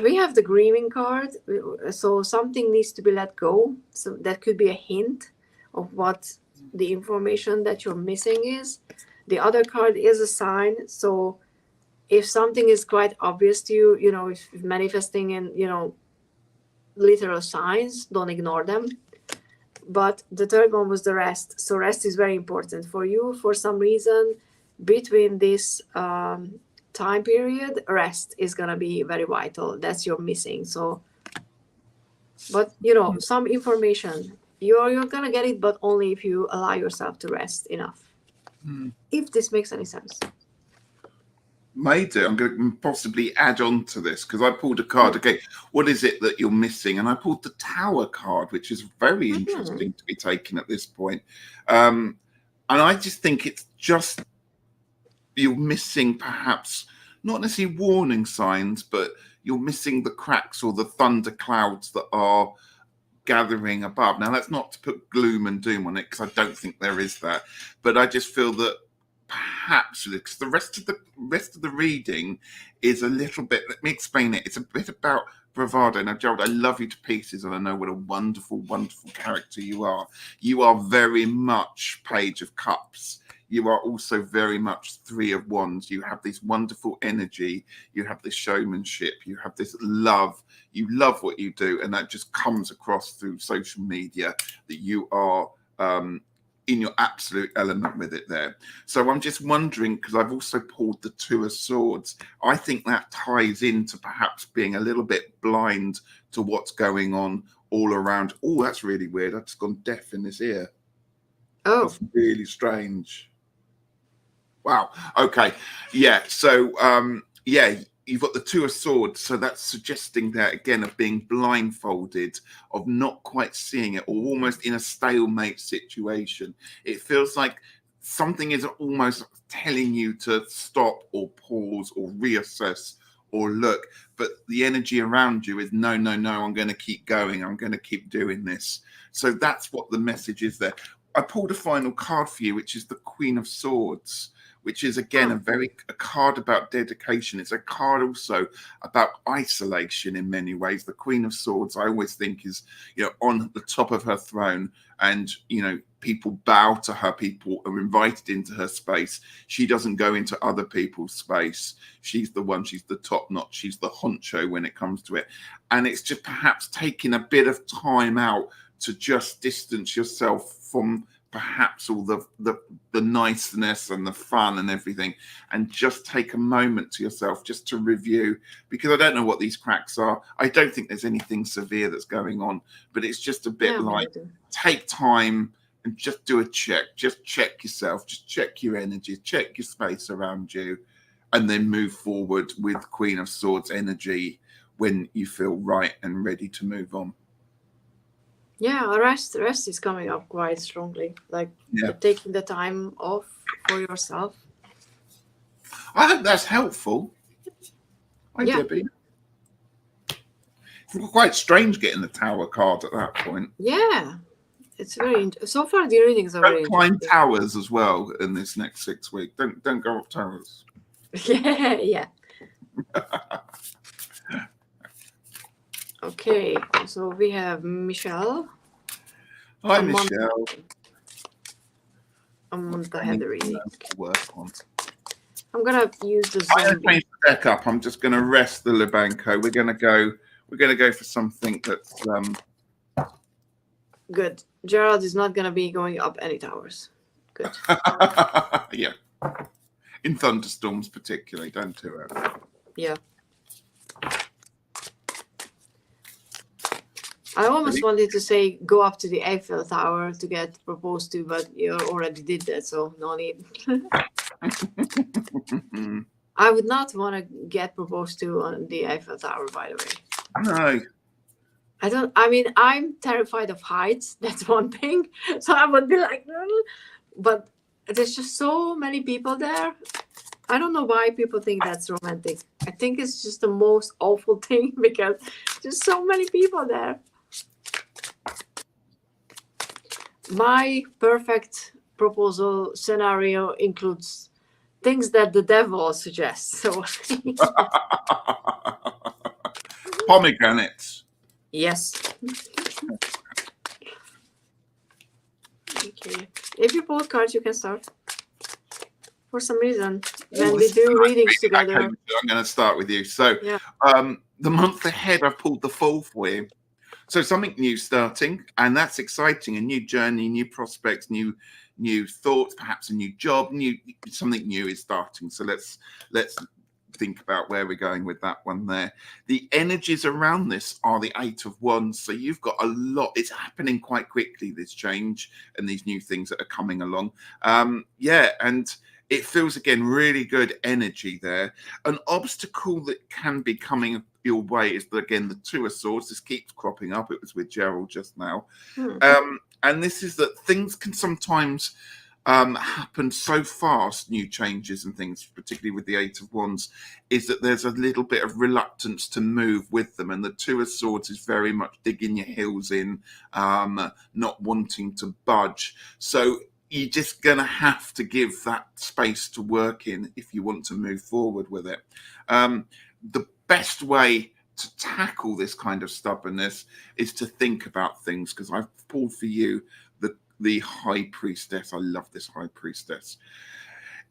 Speaker 1: we have the grieving card, so something needs to be let go. So that could be a hint of what the information that you're missing is. The other card is a sign. So if something is quite obvious to you, if manifesting in, literal signs, don't ignore them. But the third one was the rest. So rest is very important for you. For some reason, between this time period, rest is going to be very vital. That's you're missing. So, but, some information, you're going to get it, but only if you allow yourself to rest enough. If this makes any sense.
Speaker 2: may do. I'm going to possibly add on to this because I pulled a card. Okay, what is it that you're missing? And I pulled the Tower card, which is very interesting to be taken at this point. And I just think it's just you're missing perhaps not necessarily warning signs, but you're missing the cracks or the thunder clouds that are gathering above. Now, that's not to put gloom and doom on it because I don't think there is that, but I just feel that perhaps because the rest of the reading is a little bit. Let me explain it. It's a bit about bravado. Now, Gerald, I love you to pieces, and I know what a wonderful, wonderful character you are. You are very much Page of Cups. You are also very much Three of Wands. You have this wonderful energy. You have this showmanship. You have this love. You love what you do, and that just comes across through social media that you are in your absolute element with it there. So I'm just wondering, because I've also pulled the Two of Swords, I think that ties into perhaps being a little bit blind to what's going on all around. Oh, that's really weird. I've just gone deaf in this ear.
Speaker 1: Oh.
Speaker 2: That's really strange. Wow. Okay. Yeah. So, yeah, you've got the Two of Swords. So that's suggesting that, again, of being blindfolded, of not quite seeing it, or almost in a stalemate situation. It feels like something is almost telling you to stop or pause or reassess or look. But the energy around you is, no, no, no, I'm going to keep going. I'm going to keep doing this. So that's what the message is there. I pulled a final card for you, which is the Queen of Swords, which is, again, a card about dedication. It's a card also about isolation in many ways. The Queen of Swords, I always think, is, on the top of her throne, and, people bow to her, people are invited into her space. She doesn't go into other people's space. She's the one, she's the top notch, she's the honcho when it comes to it. And it's just perhaps taking a bit of time out to just distance yourself from perhaps all the niceness and the fun and everything, and just take a moment to yourself just to review, because I don't know what these cracks are. I don't think there's anything severe that's going on, but it's just a bit take time and just do a check. Just check yourself, just check your energy, check your space around you, and then move forward with Queen of Swords energy when you feel right and ready to move on.
Speaker 1: Yeah, the rest is coming up quite strongly. Like taking the time off for yourself.
Speaker 2: I hope that's helpful. Debbie. It's quite strange getting the Tower card at that point.
Speaker 1: Yeah, it's very. So far, the readings are very.
Speaker 2: Don't climb towers as well in this next 6 weeks. Don't go up towers.
Speaker 1: Yeah. Okay, so we have Michelle.
Speaker 2: Hi, Michelle.
Speaker 1: I'm going to have the reading.
Speaker 2: Work on.
Speaker 1: I'm going to use the
Speaker 2: I'm going to change the deck up. I'm just going to rest the Libanco. We're going to go for something that's
Speaker 1: good. Gerald is not going to be going up any towers. Good.
Speaker 2: Yeah. In thunderstorms particularly, don't do it.
Speaker 1: Yeah. I almost wanted to say go up to the Eiffel Tower to get proposed to, but you already did that, so no need. I would not want to get proposed to on the Eiffel Tower, by the way.
Speaker 2: No.
Speaker 1: I'm terrified of heights. That's one thing. So I would be like, but there's just so many people there. I don't know why people think that's romantic. I think it's just the most awful thing because there's so many people there. My perfect proposal scenario includes things that the devil suggests. So
Speaker 2: pomegranates.
Speaker 1: Yes. Okay. If you pull cards, you can start. For some reason, when we do readings together.
Speaker 2: I'm going to start with you. So, the month ahead, I've pulled the Fool for you. So something new starting, and that's exciting. A new journey, new prospects, new thoughts, perhaps a new job, something new is starting. So let's think about where we're going with that one there. The energies around this are the Eight of Wands. So you've got a lot. It's happening quite quickly, this change and these new things that are coming along. And It feels, again, really good energy there. An obstacle that can be coming your way is, again, the Two of Swords. This keeps cropping up. It was with Gerald just now. And this is that things can sometimes happen so fast, new changes and things, particularly with the Eight of Wands, is that there's a little bit of reluctance to move with them. And the Two of Swords is very much digging your heels in, not wanting to budge. So you're just going to have to give that space to work in if you want to move forward with it. The best way to tackle this kind of stubbornness is to think about things, because I've pulled for you the High Priestess. I love this High Priestess.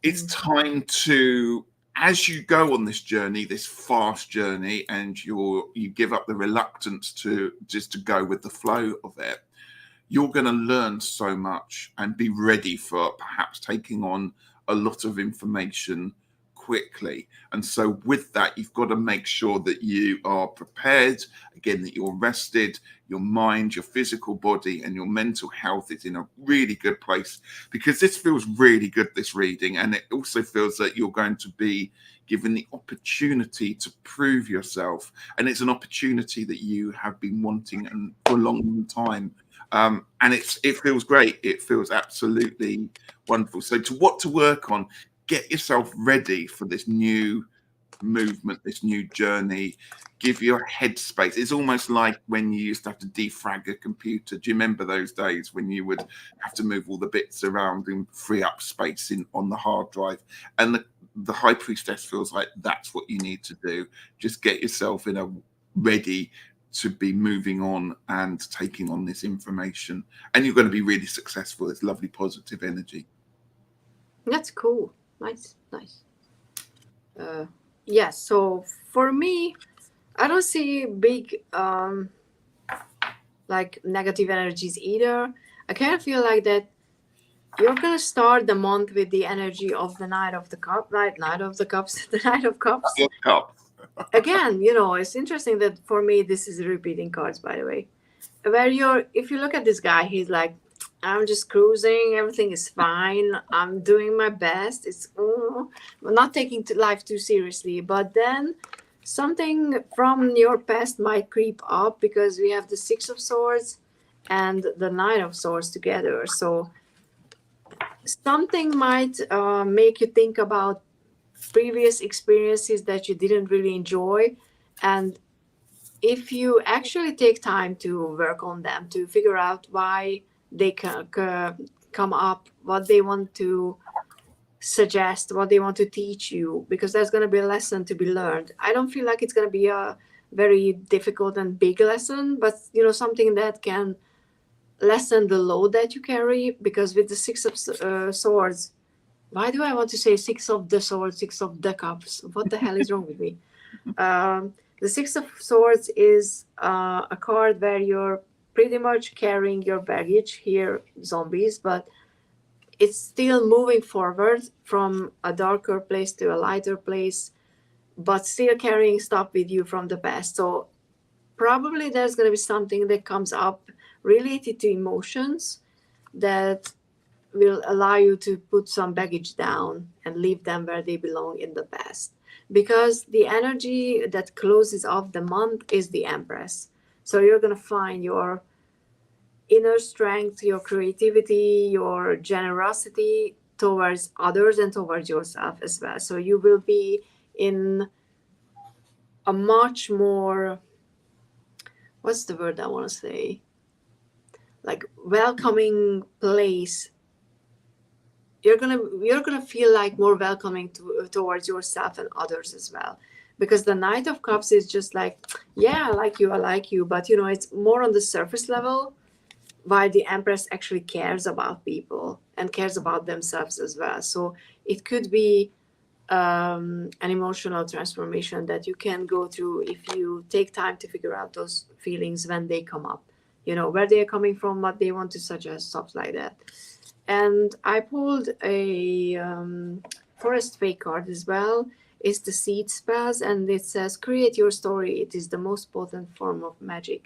Speaker 2: It's time to, as you go on this journey, this fast journey, and you give up the reluctance to just to go with the flow of it, you're going to learn so much and be ready for perhaps taking on a lot of information quickly. And so with that, you've got to make sure that you are prepared, again, that you're rested, your mind, your physical body, and your mental health is in a really good place, because this feels really good, this reading. And it also feels that you're going to be given the opportunity to prove yourself. And it's an opportunity that you have been wanting for a long time. And it feels great. It feels absolutely wonderful. So what to work on, get yourself ready for this new movement, this new journey. Give your head space. It's almost like when you used to have to defrag a computer. Do you remember those days when you would have to move all the bits around and free up space on the hard drive? And the High Priestess feels like that's what you need to do. Just get yourself ready to be moving on and taking on this information. And you're going to be really successful. It's lovely, positive energy.
Speaker 1: That's cool. Nice. Yes. So for me, I don't see big like negative energies either. I kind of feel like that you're gonna start the month with the energy of the Knight of the Cups, the Knight of Cups. Again, it's interesting that for me this is repeating cards, by the way. If you look at this guy, he's like, I'm just cruising. Everything is fine. I'm doing my best. I'm not taking life too seriously. But then something from your past might creep up, because we have the Six of Swords and the Nine of Swords together. So something might make you think about previous experiences that you didn't really enjoy. And if you actually take time to work on them, to figure out why they come up, what they want to suggest, what they want to teach you, because there's going to be a lesson to be learned. I don't feel like it's going to be a very difficult and big lesson, but something that can lessen the load that you carry. Because with the Six of Swords, why do I want to say Six of the Swords, Six of the Cups? What the hell is wrong with me? The Six of Swords is a card where you're pretty much carrying your baggage, here zombies, but it's still moving forward from a darker place to a lighter place, but still carrying stuff with you from the past. So probably there's going to be something that comes up related to emotions that will allow you to put some baggage down and leave them where they belong in the past. Because the energy that closes off the month is the Empress. So you're going to find your inner strength, your creativity, your generosity towards others and towards yourself as well. So you will be in a much more, what's the word I want to say? Like welcoming place. You're gonna feel like more welcoming towards yourself and others as well. Because the Knight of Cups is just like, yeah, I like you, but it's more on the surface level, while the Empress actually cares about people and cares about themselves as well. So it could be an emotional transformation that you can go through if you take time to figure out those feelings when they come up, where they are coming from, what they want to suggest, stuff like that. And I pulled a Forest Fake card as well. It's the Seed Spells, and it says, create your story. It is the most potent form of magic.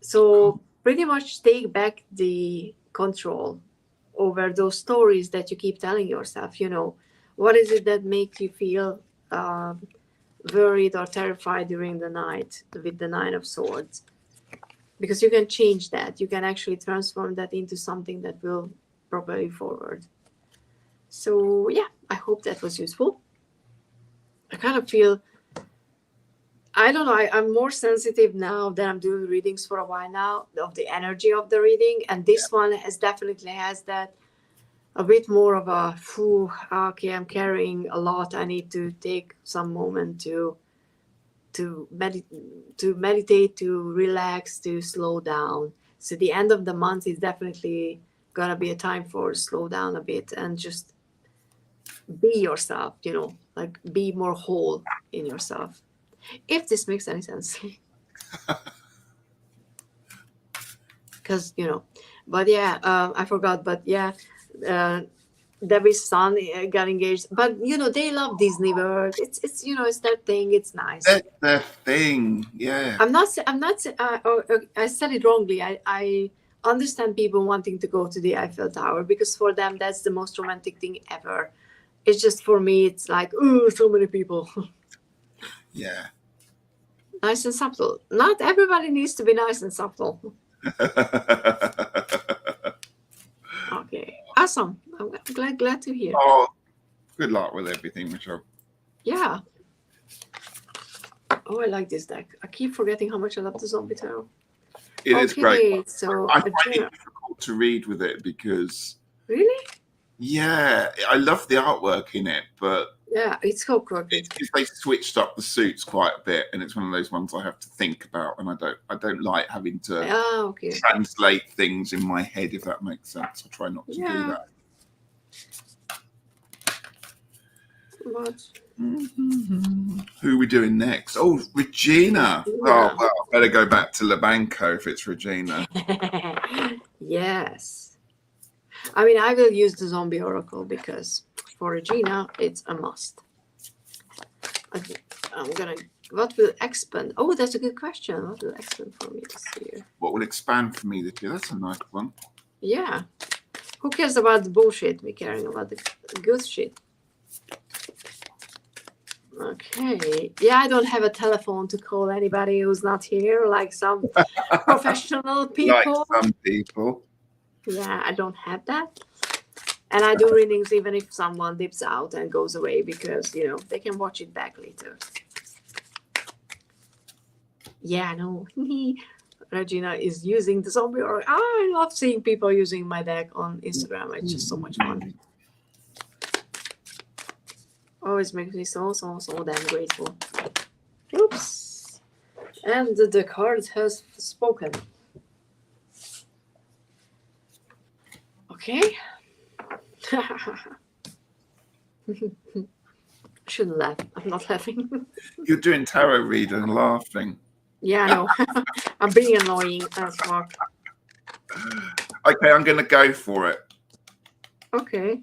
Speaker 1: So pretty much take back the control over those stories that you keep telling yourself. What is it that makes you feel worried or terrified during the night with the Nine of Swords? Because you can change that. You can actually transform that into something that will propel you forward. So yeah, I hope that was useful. I kind of feel, I don't know, I'm more sensitive now that I'm doing readings for a while now of the energy of the reading. And this one definitely has that a bit more of a, okay, I'm carrying a lot. I need to take some moment to meditate, to relax, to slow down. So the end of the month is definitely gonna be a time for slow down a bit and just be yourself, like be more whole in yourself. If this makes any sense. Because, but yeah, I forgot, but yeah, Debbie's son got engaged, but they love Disney World. It's it's their thing. It's nice.
Speaker 2: That's their thing. Yeah.
Speaker 1: I'm not. I said it wrongly. I understand people wanting to go to the Eiffel Tower because for them that's the most romantic thing ever. It's just for me, it's like, ooh, so many people.
Speaker 2: Yeah.
Speaker 1: Nice and subtle. Not everybody needs to be nice and subtle. Okay, awesome. I'm glad to hear.
Speaker 2: Oh, good luck with everything, Michelle.
Speaker 1: Yeah. Oh, I like this deck. I keep forgetting how much I love the Zombie Tarot.
Speaker 2: It is great.
Speaker 1: So
Speaker 2: I find it difficult to read with it because
Speaker 1: really,
Speaker 2: yeah, I love the artwork in it, but
Speaker 1: yeah, it's so quirky.
Speaker 2: it's because they switched up the suits quite a bit, and it's one of those ones I have to think about, and I don't like having to translate things in my head, if that makes sense. I try not to do that.
Speaker 1: But
Speaker 2: who are we doing next? Oh, Regina. Oh, well, better go back to Labanco if it's Regina.
Speaker 1: Yes. I mean, I will use the Zombie Oracle because for Regina, it's a must. What will expand? Oh, that's a good question. What will expand for me this year?
Speaker 2: What will expand for me this year? That's a nice one.
Speaker 1: Yeah. Who cares about the bullshit? We're caring about the good shit. Okay. Yeah, I don't have a telephone to call anybody who's not here, like some professional people.
Speaker 2: Like some people.
Speaker 1: Yeah, I don't have that. And I do readings even if someone dips out and goes away because, they can watch it back later. Yeah, no. Regina is using the Zombie Oracle. I love seeing people using my deck on Instagram. It's just so much fun. Always makes me so damn grateful. Oops. And the card has spoken. Okay. Shouldn't laugh. I'm not laughing.
Speaker 2: You're doing tarot reading and laughing.
Speaker 1: Yeah, I know. I'm being annoying as fuck.
Speaker 2: Okay, I'm going to go for it.
Speaker 1: Okay.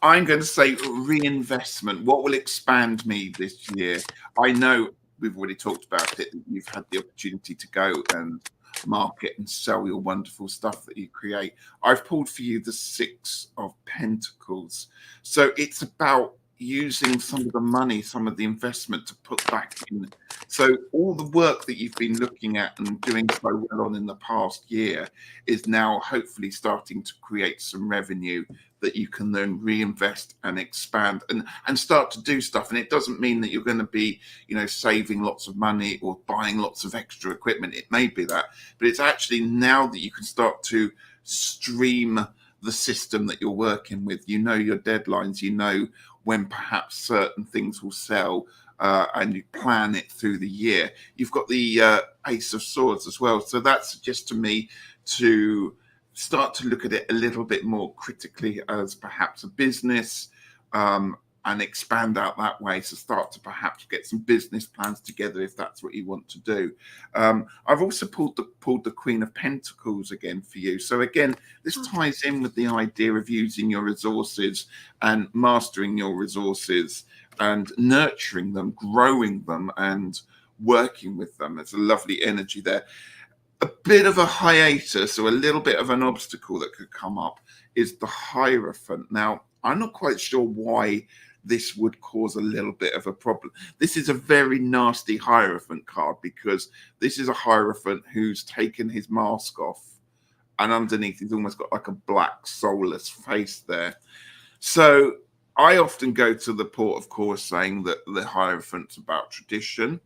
Speaker 2: I'm going to say reinvestment. What will expand me this year? I know we've already talked about it. You've had the opportunity to go and market and sell your wonderful stuff that you create. I've pulled for you the Six of Pentacles. So it's about using some of the money, some of the investment to put back in. So all the work that you've been looking at and doing so well on in the past year is now hopefully starting to create some revenue that you can then reinvest and expand and start to do stuff. And it doesn't mean that you're going to be, saving lots of money or buying lots of extra equipment. It may be that, but it's actually now that you can start to stream the system that you're working with. You know your deadlines, when perhaps certain things will sell, and you plan it through the year. You've got the Ace of Swords as well. So that suggests to me to start to look at it a little bit more critically as perhaps a business, and expand out that way. So start to perhaps get some business plans together if that's what you want to do. I've also pulled the Queen of Pentacles again for you. So again, this ties in with the idea of using your resources and mastering your resources and nurturing them, growing them and working with them. There's a lovely energy there. A bit of a hiatus or a little bit of an obstacle that could come up is the Hierophant. Now, I'm not quite sure why this would cause a little bit of a problem. This is a very nasty Hierophant card because this is a Hierophant who's taken his mask off, and underneath he's almost got like a black soulless face there. So I often go to the port of call saying that the Hierophant's about tradition.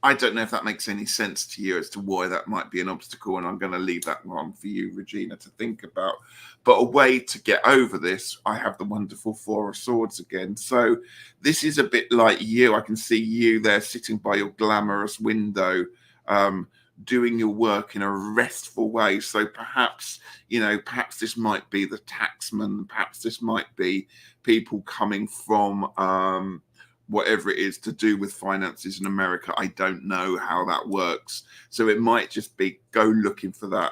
Speaker 2: I don't know if that makes any sense to you as to why that might be an obstacle, and I'm going to leave that one for you, Regina, to think about. But a way to get over this, I have the wonderful Four of Swords again. So this is a bit like you. I can see you there sitting by your glamorous window, doing your work in a restful way. So perhaps, perhaps this might be the taxman, perhaps this might be people coming from whatever it is to do with finances in America. I don't know how that works. So it might just be go looking for that,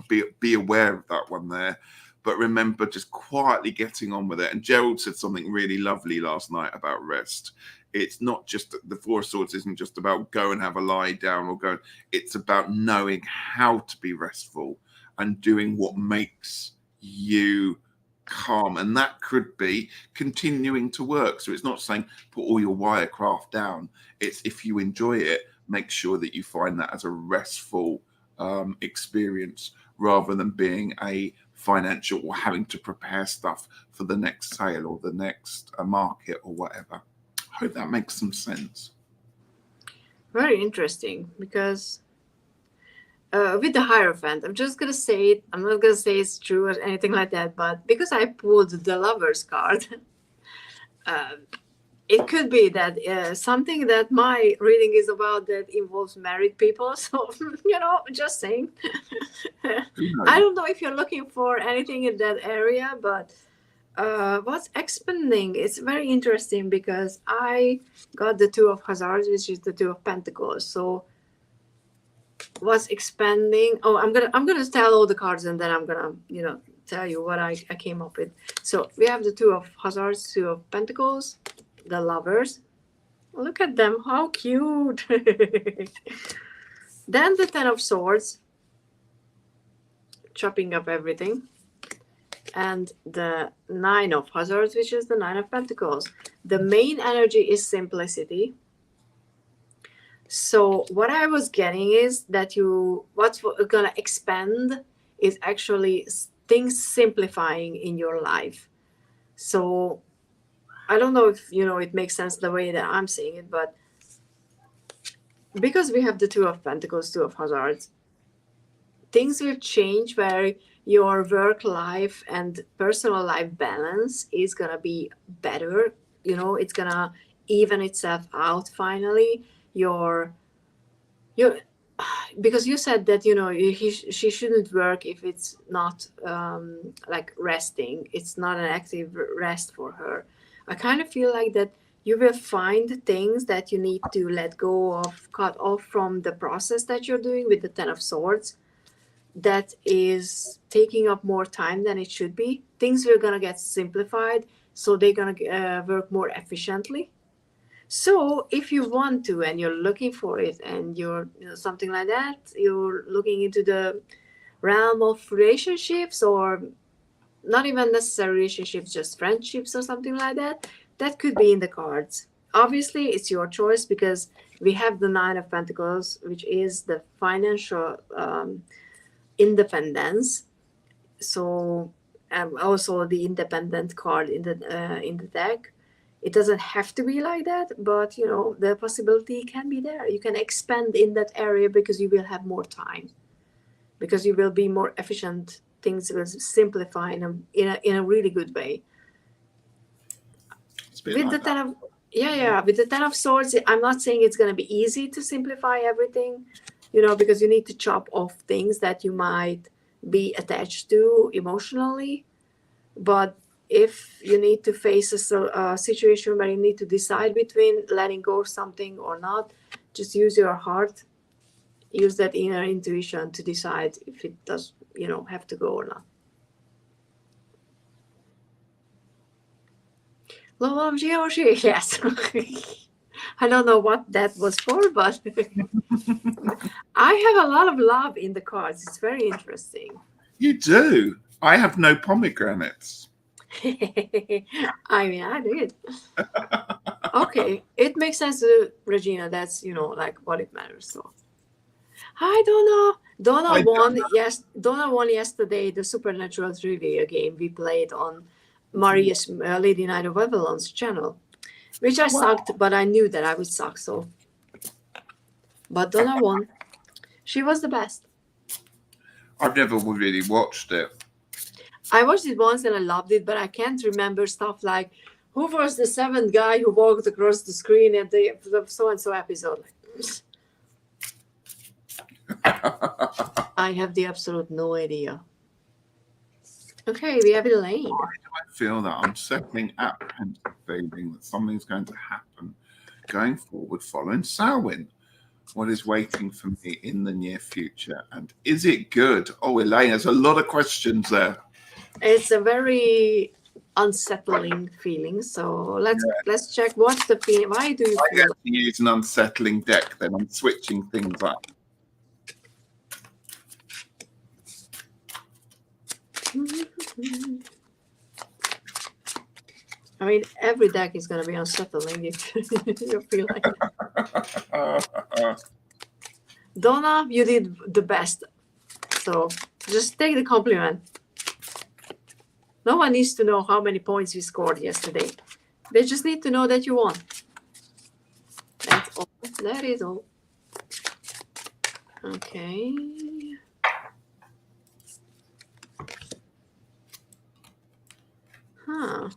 Speaker 2: be aware of that one there. But remember, just quietly getting on with it. And Gerald said something really lovely last night about rest. It's not just, the Four of Swords isn't just about go and have a lie down or go. It's about knowing how to be restful and doing what makes you calm. And that could be continuing to work. So it's not saying put all your wirecraft down. It's if you enjoy it, make sure that you find that as a restful experience rather than being a financial or having to prepare stuff for the next sale or the next market or whatever. Hope that makes some sense.
Speaker 1: Very interesting, because with the Hierophant, I'm just going to say it. I'm not going to say it's true or anything like that, but because I pulled the Lovers card, it could be that something that my reading is about that involves married people. So, just saying. I don't know if you're looking for anything in that area, but what's expanding, it's very interesting because I got the Two of Hazards, which is the Two of Pentacles. So what's expanding, I'm gonna tell all the cards and then I'm gonna tell you what I came up with. So we have the Two of Hazards, Two of Pentacles, the Lovers. Look at them, how cute. Then the Ten of Swords, chopping up everything, and the Nine of Hazards, which is the Nine of Pentacles. The main energy is simplicity. So what I was getting is that what's going to expand is actually things simplifying in your life. So I don't know if it makes sense the way that I'm saying it, but because we have the Two of Pentacles, Two of Hazards, things will change where your work life and personal life balance is going to be better. It's going to even itself out finally. Because you said that, she shouldn't work if it's not like resting. It's not an active rest for her. I kind of feel like that you will find things that you need to let go of, cut off from the process that you're doing with the Ten of Swords. That is taking up more time than it should be. Things are going to get simplified, so they're going to work more efficiently. So if you want to, and you're looking for it, and you're something like that, you're looking into the realm of relationships, or not even necessarily relationships, just friendships or something like that, that could be in the cards. Obviously, it's your choice because we have the Nine of Pentacles, which is the financial independence. So also the Independent card in the deck. It doesn't have to be like that, but the possibility can be there. You can expand in that area because you will have more time, because you will be more efficient. Things will simplify in a really good way. With the Ten of with the Ten of Swords, I'm not saying it's going to be easy to simplify everything, because you need to chop off things that you might be attached to emotionally. But if you need to face a situation where you need to decide between letting go of something or not, just use your heart, use that inner intuition to decide if it does, have to go or not. Love of Georgie, yes. I don't know what that was for, but I have a lot of love in the cards. It's very interesting.
Speaker 2: You do. I have no pomegranates.
Speaker 1: I mean, I did. Okay, it makes sense, Regina. That's like what it matters. So, hi, Donna. Donna
Speaker 2: I
Speaker 1: won. Yes, Donna won yesterday the Supernatural trivia game we played on Maria's Lady Night of Babylon's channel, which I sucked, but I knew that I would suck. So, but Donna won. She was the best.
Speaker 2: I've never really watched it.
Speaker 1: I watched it once and I loved it, but I can't remember stuff like who was the seventh guy who walked across the screen at the so and so episode. I have the absolute no idea. Okay, we have Elaine.
Speaker 2: Why do I feel that I'm settling apprehensive feeling that something's going to happen going forward following Samhain? What is waiting for me in the near future? And is it good? Oh, Elaine, there's a lot of questions there.
Speaker 1: It's a very unsettling feeling. So let's check what's the feeling. Why do you
Speaker 2: I
Speaker 1: feel
Speaker 2: have to use an unsettling deck then. I'm switching things up.
Speaker 1: I mean, every deck is going to be unsettling if you feel like it. Donna, you did the best. So just take the compliment. No one needs to know how many points you scored yesterday. They just need to know that you won. That's all. That is all. Okay. Huh.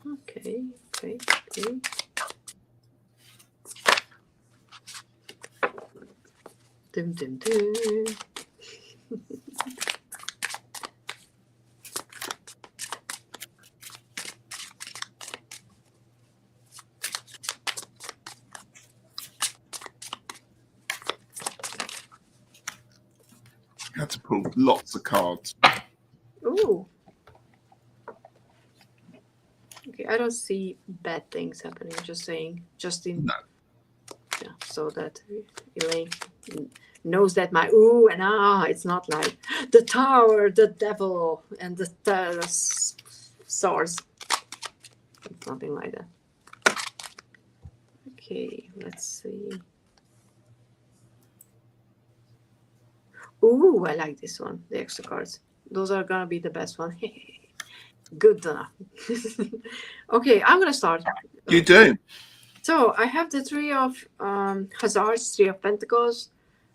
Speaker 1: Okay. Dum, dum, dum.
Speaker 2: You had to pull lots of cards.
Speaker 1: Ooh. Okay, I don't see bad things happening. Just saying, just in.
Speaker 2: No.
Speaker 1: Yeah, so that Elaine knows that my ooh and ah, it's not like the tower, the devil, and the swords. It's nothing like that. Okay, let's see. Ooh, I like this one. The extra cards. Those are gonna be the best one. Good, Donna. Okay, I'm gonna start.
Speaker 2: You do.
Speaker 1: So I have the Three of Hazards, Three of Pentacles,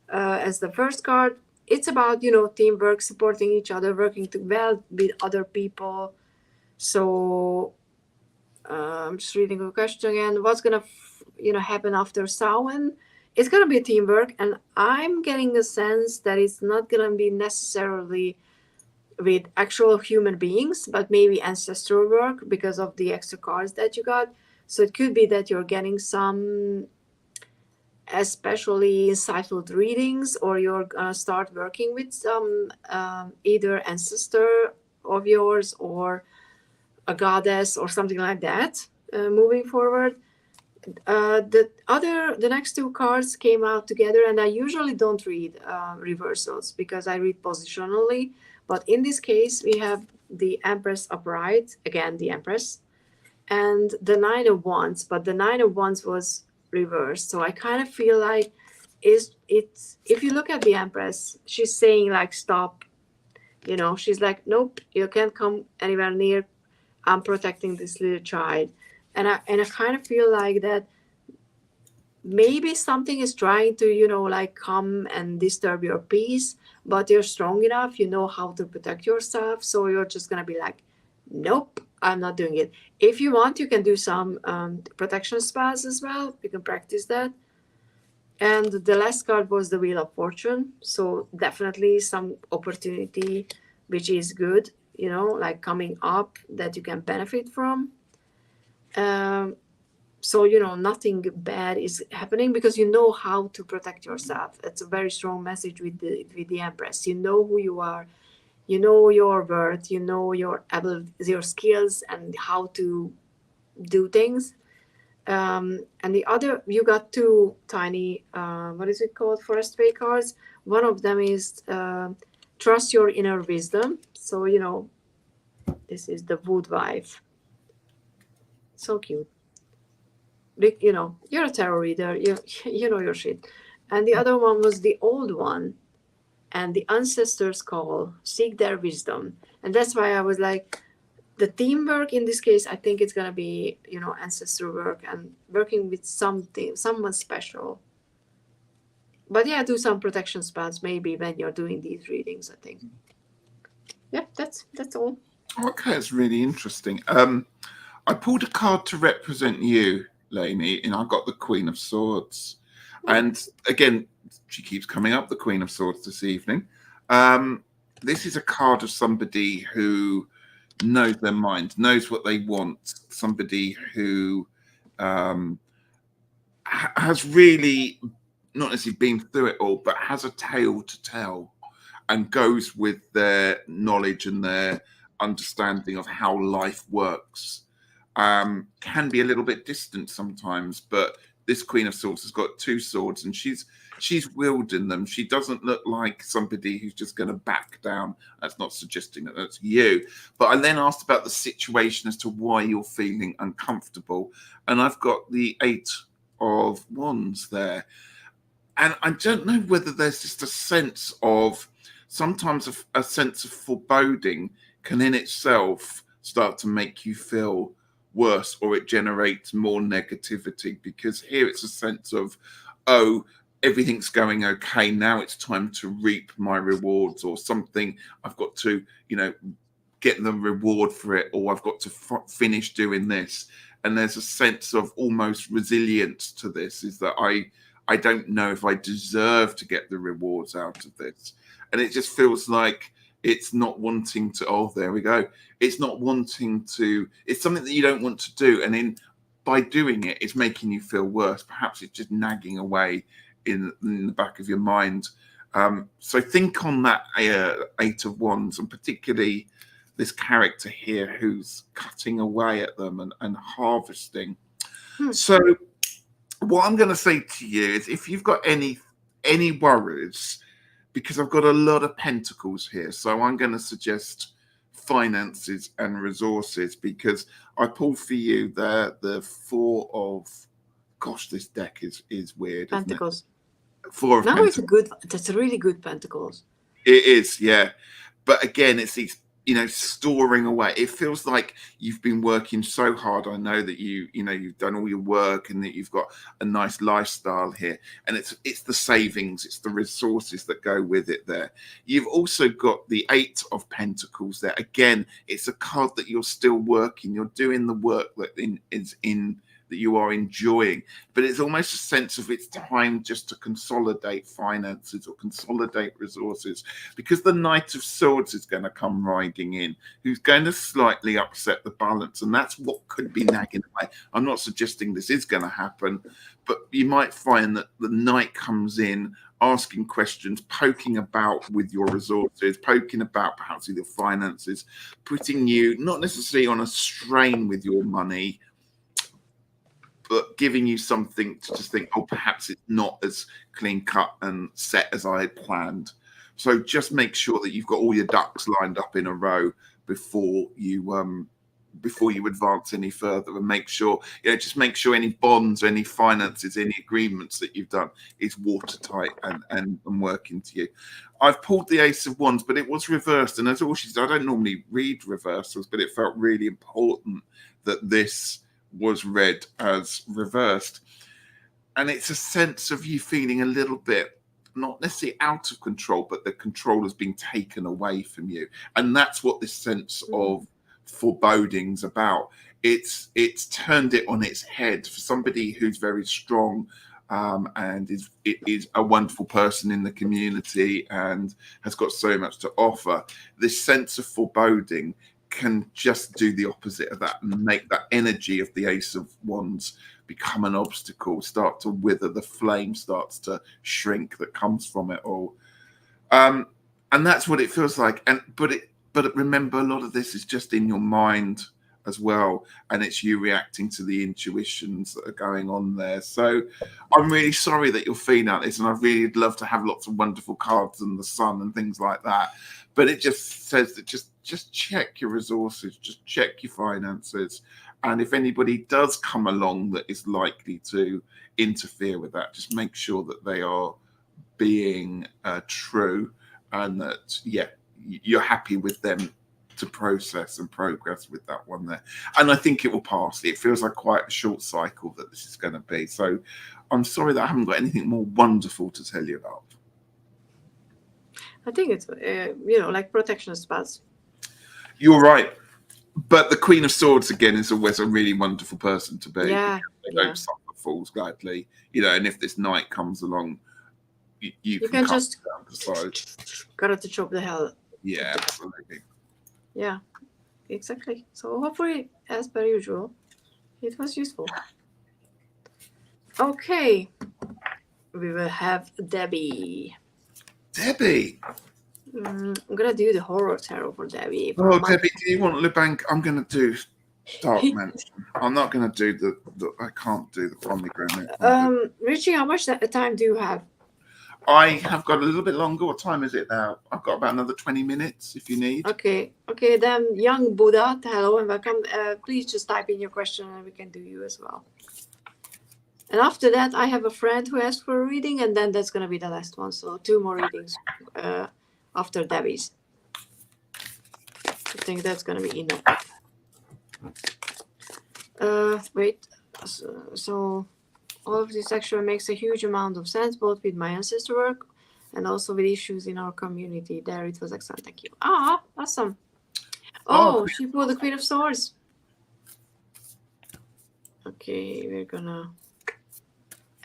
Speaker 1: as the first card. It's about teamwork, supporting each other, working well with other people. So I'm just reading the question again. What's gonna happen after Samhain? It's gonna be teamwork, and I'm getting a sense that it's not gonna be necessarily with actual human beings, but maybe ancestral work because of the extra cards that you got. So it could be that you're getting some especially insightful readings, or you're gonna start working with some either ancestor of yours or a goddess or something like that moving forward. The next two cards came out together, and I usually don't read reversals because I read positionally. But in this case, we have the Empress upright, again, the Empress, and the Nine of Wands, but the Nine of Wands was reversed. So I kind of feel like it's if you look at the Empress, she's saying like, stop. She's like, nope, you can't come anywhere near. I'm protecting this little child. And I kind of feel like that maybe something is trying to, like come and disturb your peace, but you're strong enough, you know how to protect yourself. So you're just going to be like, nope, I'm not doing it. If you want, you can do some protection spells as well. You can practice that. And the last card was the Wheel of Fortune. So definitely some opportunity, which is good, like coming up that you can benefit from. So nothing bad is happening because you know how to protect yourself. It's a very strong message with the Empress. You know who you are, you know your worth, you know your ability, your skills, and how to do things. And the other, you got two tiny what is it called, forest way cards. One of them is trust your inner wisdom. So, this is the wood wife. So cute. You're a tarot reader. You know your shit. And the other one was the old one, and the ancestors call, seek their wisdom. And that's why I was like, the teamwork in this case, I think it's gonna be, ancestral work and working with someone special. But yeah, do some protection spells maybe when you're doing these readings, I think. Yeah, that's all.
Speaker 2: Okay, it's really interesting. I pulled a card to represent you, Lainey, and I got the Queen of Swords. And again, she keeps coming up, the Queen of Swords this evening. This is a card of somebody who knows their mind, knows what they want, somebody who has really not necessarily been through it all, but has a tale to tell and goes with their knowledge and their understanding of how life works. Can be a little bit distant sometimes, but this Queen of Swords has got two swords and she's wielding them. She doesn't look like somebody who's just going to back down. That's not suggesting that that's you. But I then asked about the situation as to why you're feeling uncomfortable. And I've got the Eight of Wands there. And I don't know whether there's just a sense of, sometimes a sense of foreboding can in itself start to make you feel worse, or it generates more negativity, because here it's a sense of, oh, everything's going okay, now it's time to reap my rewards, or something, I've got to get the reward for it, or I've got to finish doing this. And there's a sense of almost resilience to this, is that I don't know if I deserve to get the rewards out of this. And it just feels like it's not wanting to, oh, there we go. It's not wanting to, it's something that you don't want to do. And by doing it, it's making you feel worse. Perhaps it's just nagging away in the back of your mind. So think on that Eight of Wands, and particularly this character here who's cutting away at them and harvesting. So what I'm going to say to you is, if you've got any worries, because I've got a lot of pentacles here, so I'm going to suggest finances and resources, because I pulled for you the Four of, gosh, this deck is weird.
Speaker 1: Pentacles.
Speaker 2: Four of Pentacles.
Speaker 1: That's a really good Pentacles.
Speaker 2: It is, yeah. But again, it's these, storing away. It feels like you've been working so hard. I know that you've done all your work and that you've got a nice lifestyle here. And it's the savings, it's the resources that go with it there. You've also got the Eight of Pentacles there. Again, it's a card that you're still working. You're doing the work that that you are enjoying, but it's almost a sense of it's time just to consolidate finances or consolidate resources, because the Knight of Swords is going to come riding in, who's going to slightly upset the balance, and that's what could be nagging away. I'm not suggesting this is going to happen, but you might find that the Knight comes in asking questions, poking about with your resources, poking about perhaps with your finances, putting you not necessarily on a strain with your money, but giving you something to just think, oh, perhaps it's not as clean cut and set as I had planned. So just make sure that you've got all your ducks lined up in a row before you advance any further, and make sure, just make sure any bonds, any finances, any agreements that you've done is watertight and working to you. I've pulled the Ace of Wands, but it was reversed. And as Orsi said, I don't normally read reversals, but it felt really important that this was read as reversed. And it's a sense of you feeling a little bit, not necessarily out of control, but the control has been taken away from you. And that's what this sense of foreboding's about. It's turned it on its head for somebody who's very strong and is a wonderful person in the community and has got so much to offer. This sense of foreboding can just do the opposite of that and make that energy of the Ace of Wands become an obstacle, start to wither, the flame starts to shrink that comes from it all. And that's what it feels like. But remember, a lot of this is just in your mind as well, and it's you reacting to the intuitions that are going on there. So I'm really sorry that you're feeling like this, and I'd really love to have lots of wonderful cards and the sun and things like that, but it just says that just check your resources, just check your finances, and if anybody does come along that is likely to interfere with that, just make sure that they are being true, and that you're happy with them to process and progress with that one there. And I think it will pass. It feels like quite a short cycle that this is going to be. So I'm sorry that I haven't got anything more wonderful to tell you about.
Speaker 1: I think it's like protection spells.
Speaker 2: You're right. But the Queen of Swords again is always a really wonderful person to be.
Speaker 1: Yeah,
Speaker 2: they don't suffer fools gladly, and if this knight comes along, you
Speaker 1: can
Speaker 2: cut
Speaker 1: just
Speaker 2: down the side.
Speaker 1: gotta to chop the hell.
Speaker 2: Yeah, absolutely.
Speaker 1: Yeah, exactly. So hopefully, as per usual, it was useful. Okay, we will have Debbie.
Speaker 2: Debbie.
Speaker 1: I'm gonna do the horror tarot for Debbie.
Speaker 2: Oh, Debbie, do you want Lubank? I'm gonna do Dark Mansion. I'm not gonna do the I can't do the pomegranate.
Speaker 1: Ritchie, how much time do you have?
Speaker 2: I have got a little bit longer. What time is it now? I've got about another 20 minutes if you need.
Speaker 1: Okay. Then young Buddha, hello and welcome. Please just type in your question and we can do you as well. And after that, I have a friend who asked for a reading, and then that's going to be the last one. So 2 more readings after Debbie's. I think that's going to be enough. Wait. So all of this actually makes a huge amount of sense, both with my ancestor work and also with issues in our community. There, it was excellent. Thank you. Ah, awesome. Oh, she pulled the Queen of Swords. Okay, we're gonna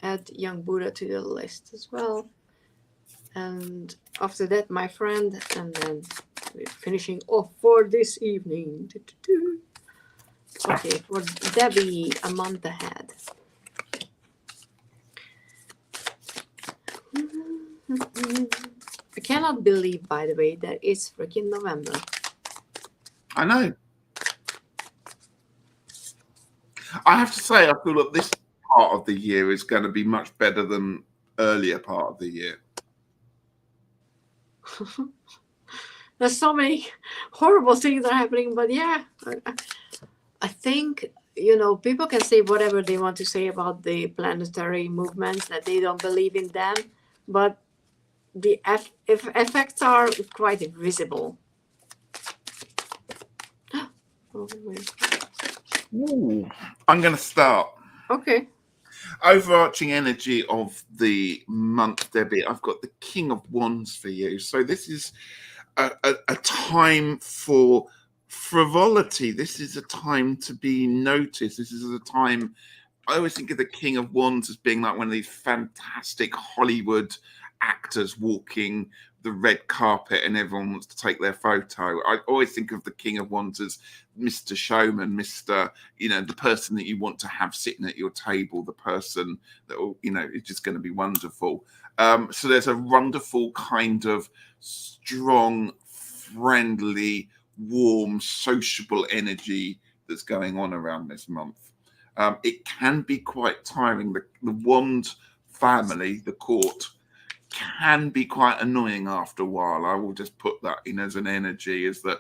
Speaker 1: add young Buddha to the list as well. And after that, my friend, and then we're finishing off for this evening. Okay, for Debbie, a month ahead. I cannot believe, by the way, that it's freaking November.
Speaker 2: I know. I have to say, I feel that this part of the year is going to be much better than earlier part of the year.
Speaker 1: There's so many horrible things that are happening, but yeah, I think, people can say whatever they want to say about the planetary movements, that they don't believe in them, but the effects are quite visible.
Speaker 2: Ooh, I'm going to start.
Speaker 1: Okay.
Speaker 2: Overarching energy of the month, Debbie, I've got the King of Wands for you. So this is a time for frivolity. This is a time to be noticed. This is a time, I always think of the King of Wands as being like one of these fantastic Hollywood actors walking the red carpet and everyone wants to take their photo. I always think of the King of Wands as Mr. Showman, Mr. The person that you want to have sitting at your table, the person that is just going to be wonderful. So there's a wonderful kind of strong, friendly, warm, sociable energy that's going on around this month. It can be quite tiring. The Wand family, the court, can be quite annoying after a while. I will just put that in as an energy, is that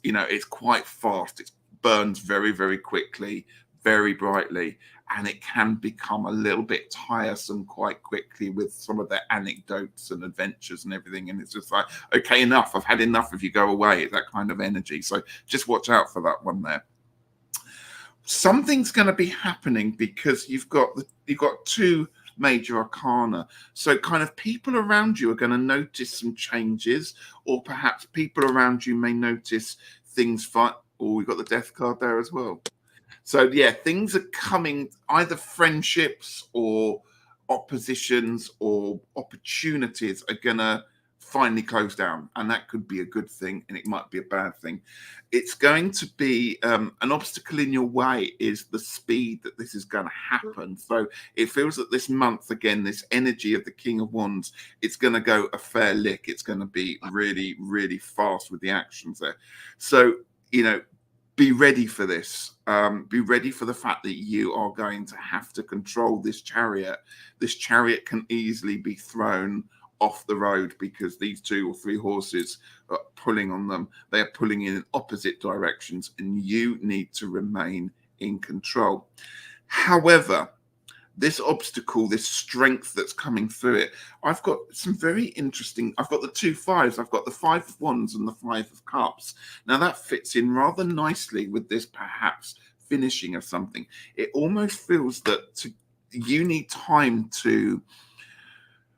Speaker 2: it's quite fast. It burns very, very quickly, very brightly, and it can become a little bit tiresome quite quickly with some of their anecdotes and adventures and everything. And it's just like, okay, enough. I've had enough if you go away. It's that kind of energy. So just watch out for that one there. Something's going to be happening because you've got 2 major arcana. So kind of people around you are going to notice some changes, or perhaps people around you may notice things. We've got the Death card there as well. So yeah, things are coming, either friendships or oppositions or opportunities are going to finally close down, and that could be a good thing and it might be a bad thing. It's going to be an obstacle in your way is the speed that this is going to happen. So it feels that this month, again, this energy of the King of Wands, it's going to go a fair lick. It's going to be really, really fast with the actions there. So be ready for this. Be ready for the fact that you are going to have to control this chariot. This chariot can easily be thrown off the road because these 2 or 3 horses are pulling on them. They are pulling in opposite directions, and you need to remain in control. However, this obstacle, this strength that's coming through it, I've got some very interesting, I've got the 2 5s, I've got the 5 of Wands and the 5 of Cups. Now that fits in rather nicely with this perhaps finishing of something. It almost feels that you need time to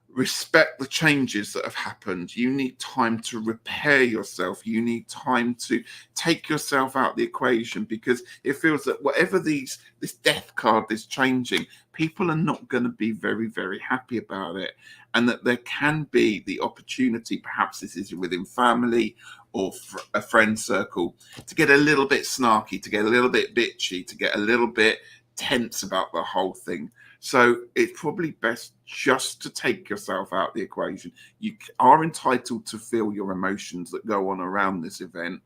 Speaker 2: respect the changes that have happened. You need time to repair yourself. You need time to take yourself out of the equation, because it feels that whatever this death card is changing, people are not going to be very, very happy about it. And that there can be the opportunity, perhaps this is within family or a friend circle, to get a little bit snarky, to get a little bit bitchy, to get a little bit tense about the whole thing. So it's probably best just to take yourself out of the equation. You are entitled to feel your emotions that go on around this event,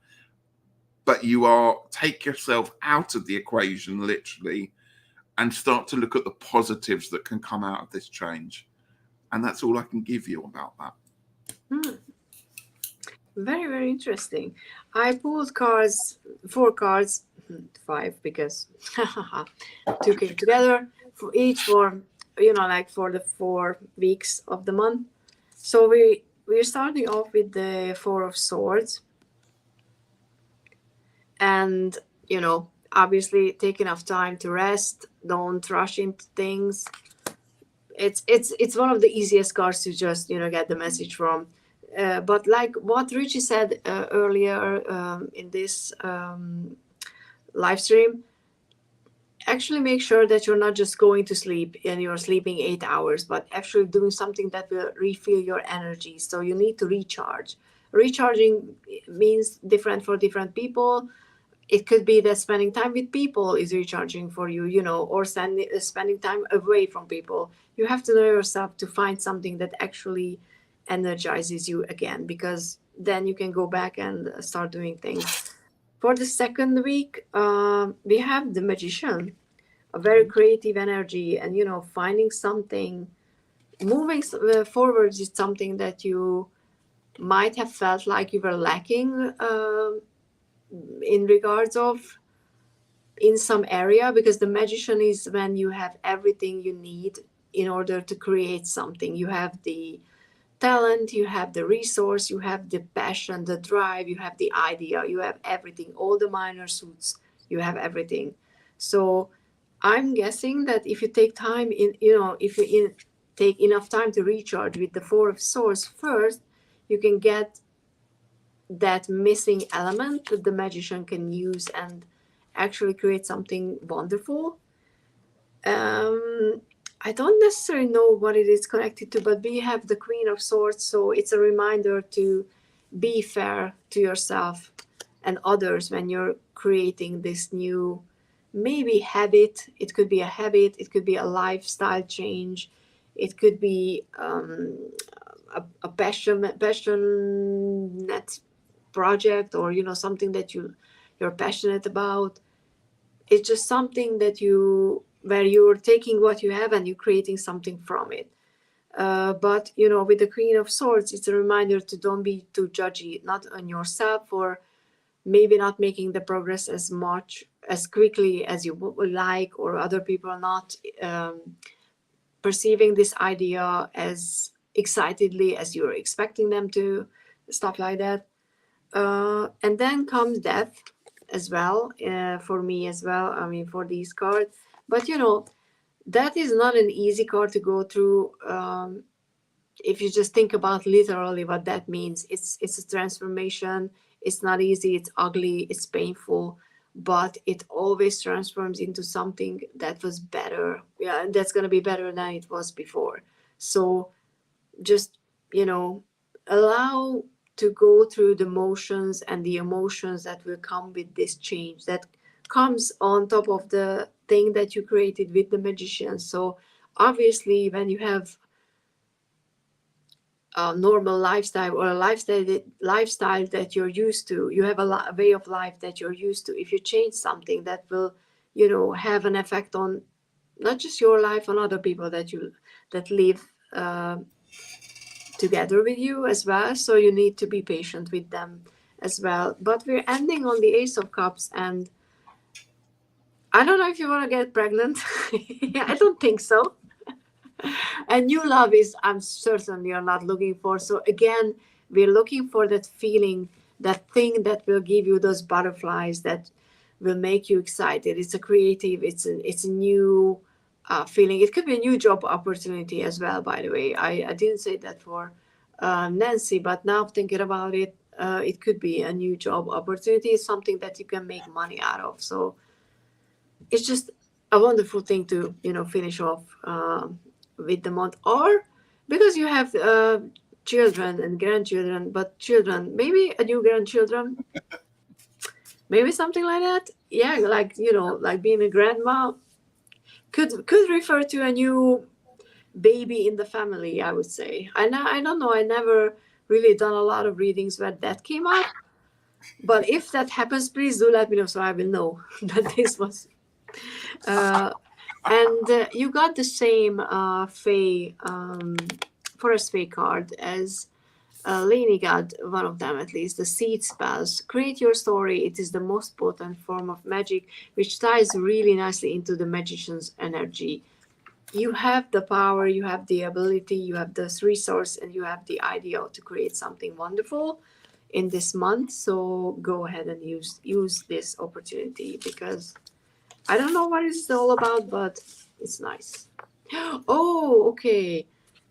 Speaker 2: but take yourself out of the equation, literally, and start to look at the positives that can come out of this change. And that's all I can give you about that.
Speaker 1: Very, very interesting. I pulled 4 cards, 5 because 2 came together, for each for for the 4 weeks of the month. So we're starting off with the 4 of Swords, and obviously take enough time to rest. Don't rush into things. It's one of the easiest cards to just get the message from. But like what Ritchie said earlier in this live stream, actually make sure that you're not just going to sleep and you're sleeping 8 hours, but actually doing something that will refill your energy. So you need to recharge. Recharging means different for different people. It could be that spending time with people is recharging for you, or spending time away from people. You have to know yourself to find something that actually energizes you again, because then you can go back and start doing things. For the second week, we have the Magician, a very creative energy, and finding something, moving forwards is something that you might have felt like you were lacking in regards of in some area, because the Magician is when you have everything you need in order to create something. You have the talent, you have the resource, you have the passion, the drive, you have the idea, you have everything, all the minor suits, you have everything. So I'm guessing that if you take time take enough time to recharge with the 4 of Swords first, you can get that missing element that the Magician can use and actually create something wonderful. I don't necessarily know what it is connected to, but we have the Queen of Swords, so it's a reminder to be fair to yourself and others when you're creating this new, maybe habit. It could be a habit, it could be a lifestyle change, it could be a passionate project, or something that you're passionate about. It's just something that where you're taking what you have and you're creating something from it. But with the Queen of Swords, it's a reminder to don't be too judgy, not on yourself, or maybe not making the progress as quickly as you would like, or other people are not perceiving this idea as excitedly as you're expecting them to, stuff like that. And then comes Death as well, for me as well, I mean, for these cards. But that is not an easy card to go through. If you just think about literally what that means, it's a transformation. It's not easy, it's ugly, it's painful, but it always transforms into something that was better. Yeah, and that's going to be better than it was before. So just allow to go through the motions and the emotions that will come with this change that comes on top of the thing that you created with the Magician. So obviously when you have normal lifestyle, or a lifestyle that you're used to. You have a way of life that you're used to. If you change something, that will, have an effect on not just your life, on other people that live together with you as well. So you need to be patient with them as well. But we're ending on the Ace of Cups, and I don't know if you want to get pregnant. I don't think so. And new love is, I'm certain you're not looking for. So again, we're looking for that feeling, that thing that will give you those butterflies, that will make you excited. It's a creative, it's a new feeling. It could be a new job opportunity as well, by the way. I didn't say that for Nancy, but now thinking about it, it could be a new job opportunity. It's something that you can make money out of. So it's just a wonderful thing to, finish off with the month. Or because you have children and grandchildren, but children, maybe a new grandchildren, maybe something like that. Yeah, like, like being a grandma could refer to a new baby in the family, I would say. I don't know, I never really done a lot of readings where that came up, but if that happens, please do let me know, so I will know that this was and you got the same Fae, Forest Fae card as Lainey got, one of them at least, the Seed Spells. Create your story. It is the most potent form of magic, which ties really nicely into the magician's energy. You have the power, you have the ability, you have this resource, and you have the idea to create something wonderful in this month. So go ahead and use this opportunity, because I don't know what it's all about, but it's nice. Oh, okay.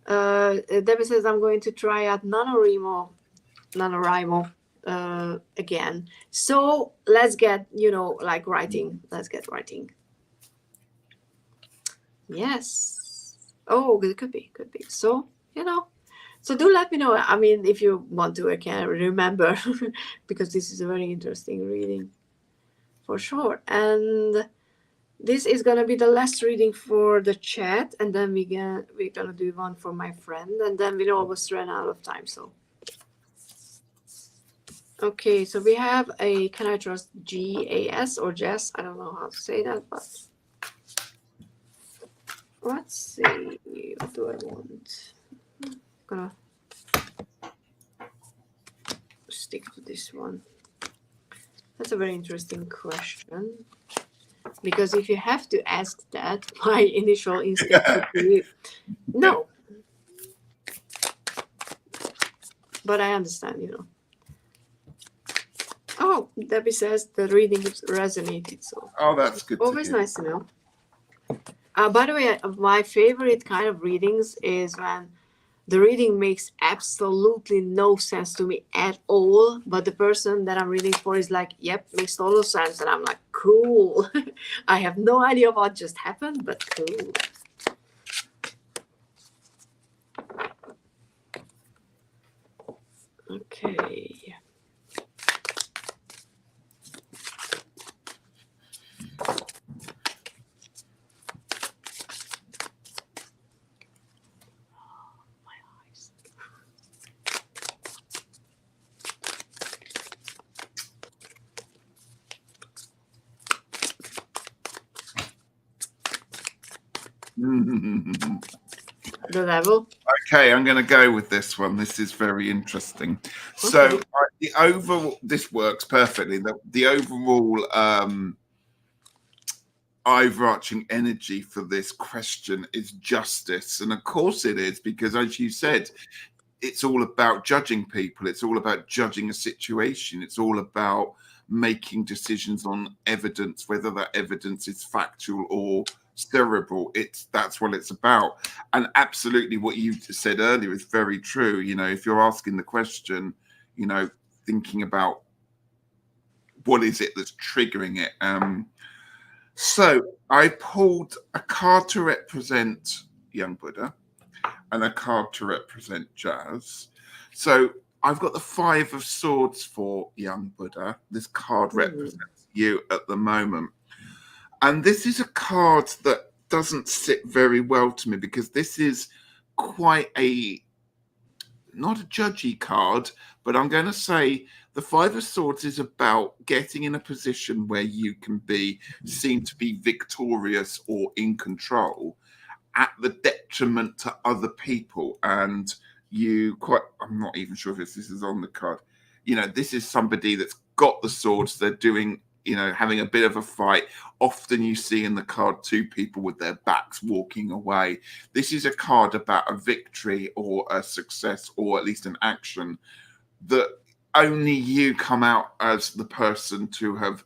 Speaker 1: Debbie says I'm going to try out NaNoWriMo again. So let's get, like writing. Let's get writing. Yes. Oh, it could be. So, so do let me know. I mean, if you want to, I can remember because this is a very interesting reading for sure. And this is gonna be the last reading for the chat, and then we're gonna do one for my friend, and then we almost ran out of time. So okay, so we have a Can I Trust GAS or Jess? I don't know how to say that, but let's see. What do I want? I'm gonna stick to this one. That's a very interesting question. Because if you have to ask that, my initial instinct would be no. But I understand, Oh, Debbie says the reading resonated. So
Speaker 2: that's good.
Speaker 1: Always nice to know. By the way, my favorite kind of readings is when the reading makes absolutely no sense to me at all, but the person that I'm reading for is like, yep, makes total sense. And I'm like, cool. I have no idea what just happened, but cool. Okay. The level.
Speaker 2: Okay, I'm going to go with this one. This is very interesting. Okay. So the overall, this works perfectly. The overall overarching energy for this question is justice, and of course it is, because as you said, it's all about judging people. It's all about judging a situation. It's all about making decisions on evidence, whether that evidence is factual or cerebral. That's what it's about. And absolutely what you said earlier is very true. If you're asking the question, thinking about what is it that's triggering it. So I pulled a card to represent young Buddha and a card to represent Jazz. So I've got the 5 of Swords for young Buddha. This card represents you at the moment. And this is a card that doesn't sit very well to me, because this is quite a not a judgy card, but I'm going to say the Five of Swords is about getting in a position where you can be seen to be victorious or in control at the detriment to other people. And I'm not even sure if this is on the card. This is somebody that's got the swords. They're doing, having a bit of a fight. Often you see in the card two people with their backs walking away. This is a card about a victory or a success, or at least an action that only you come out as the person to have,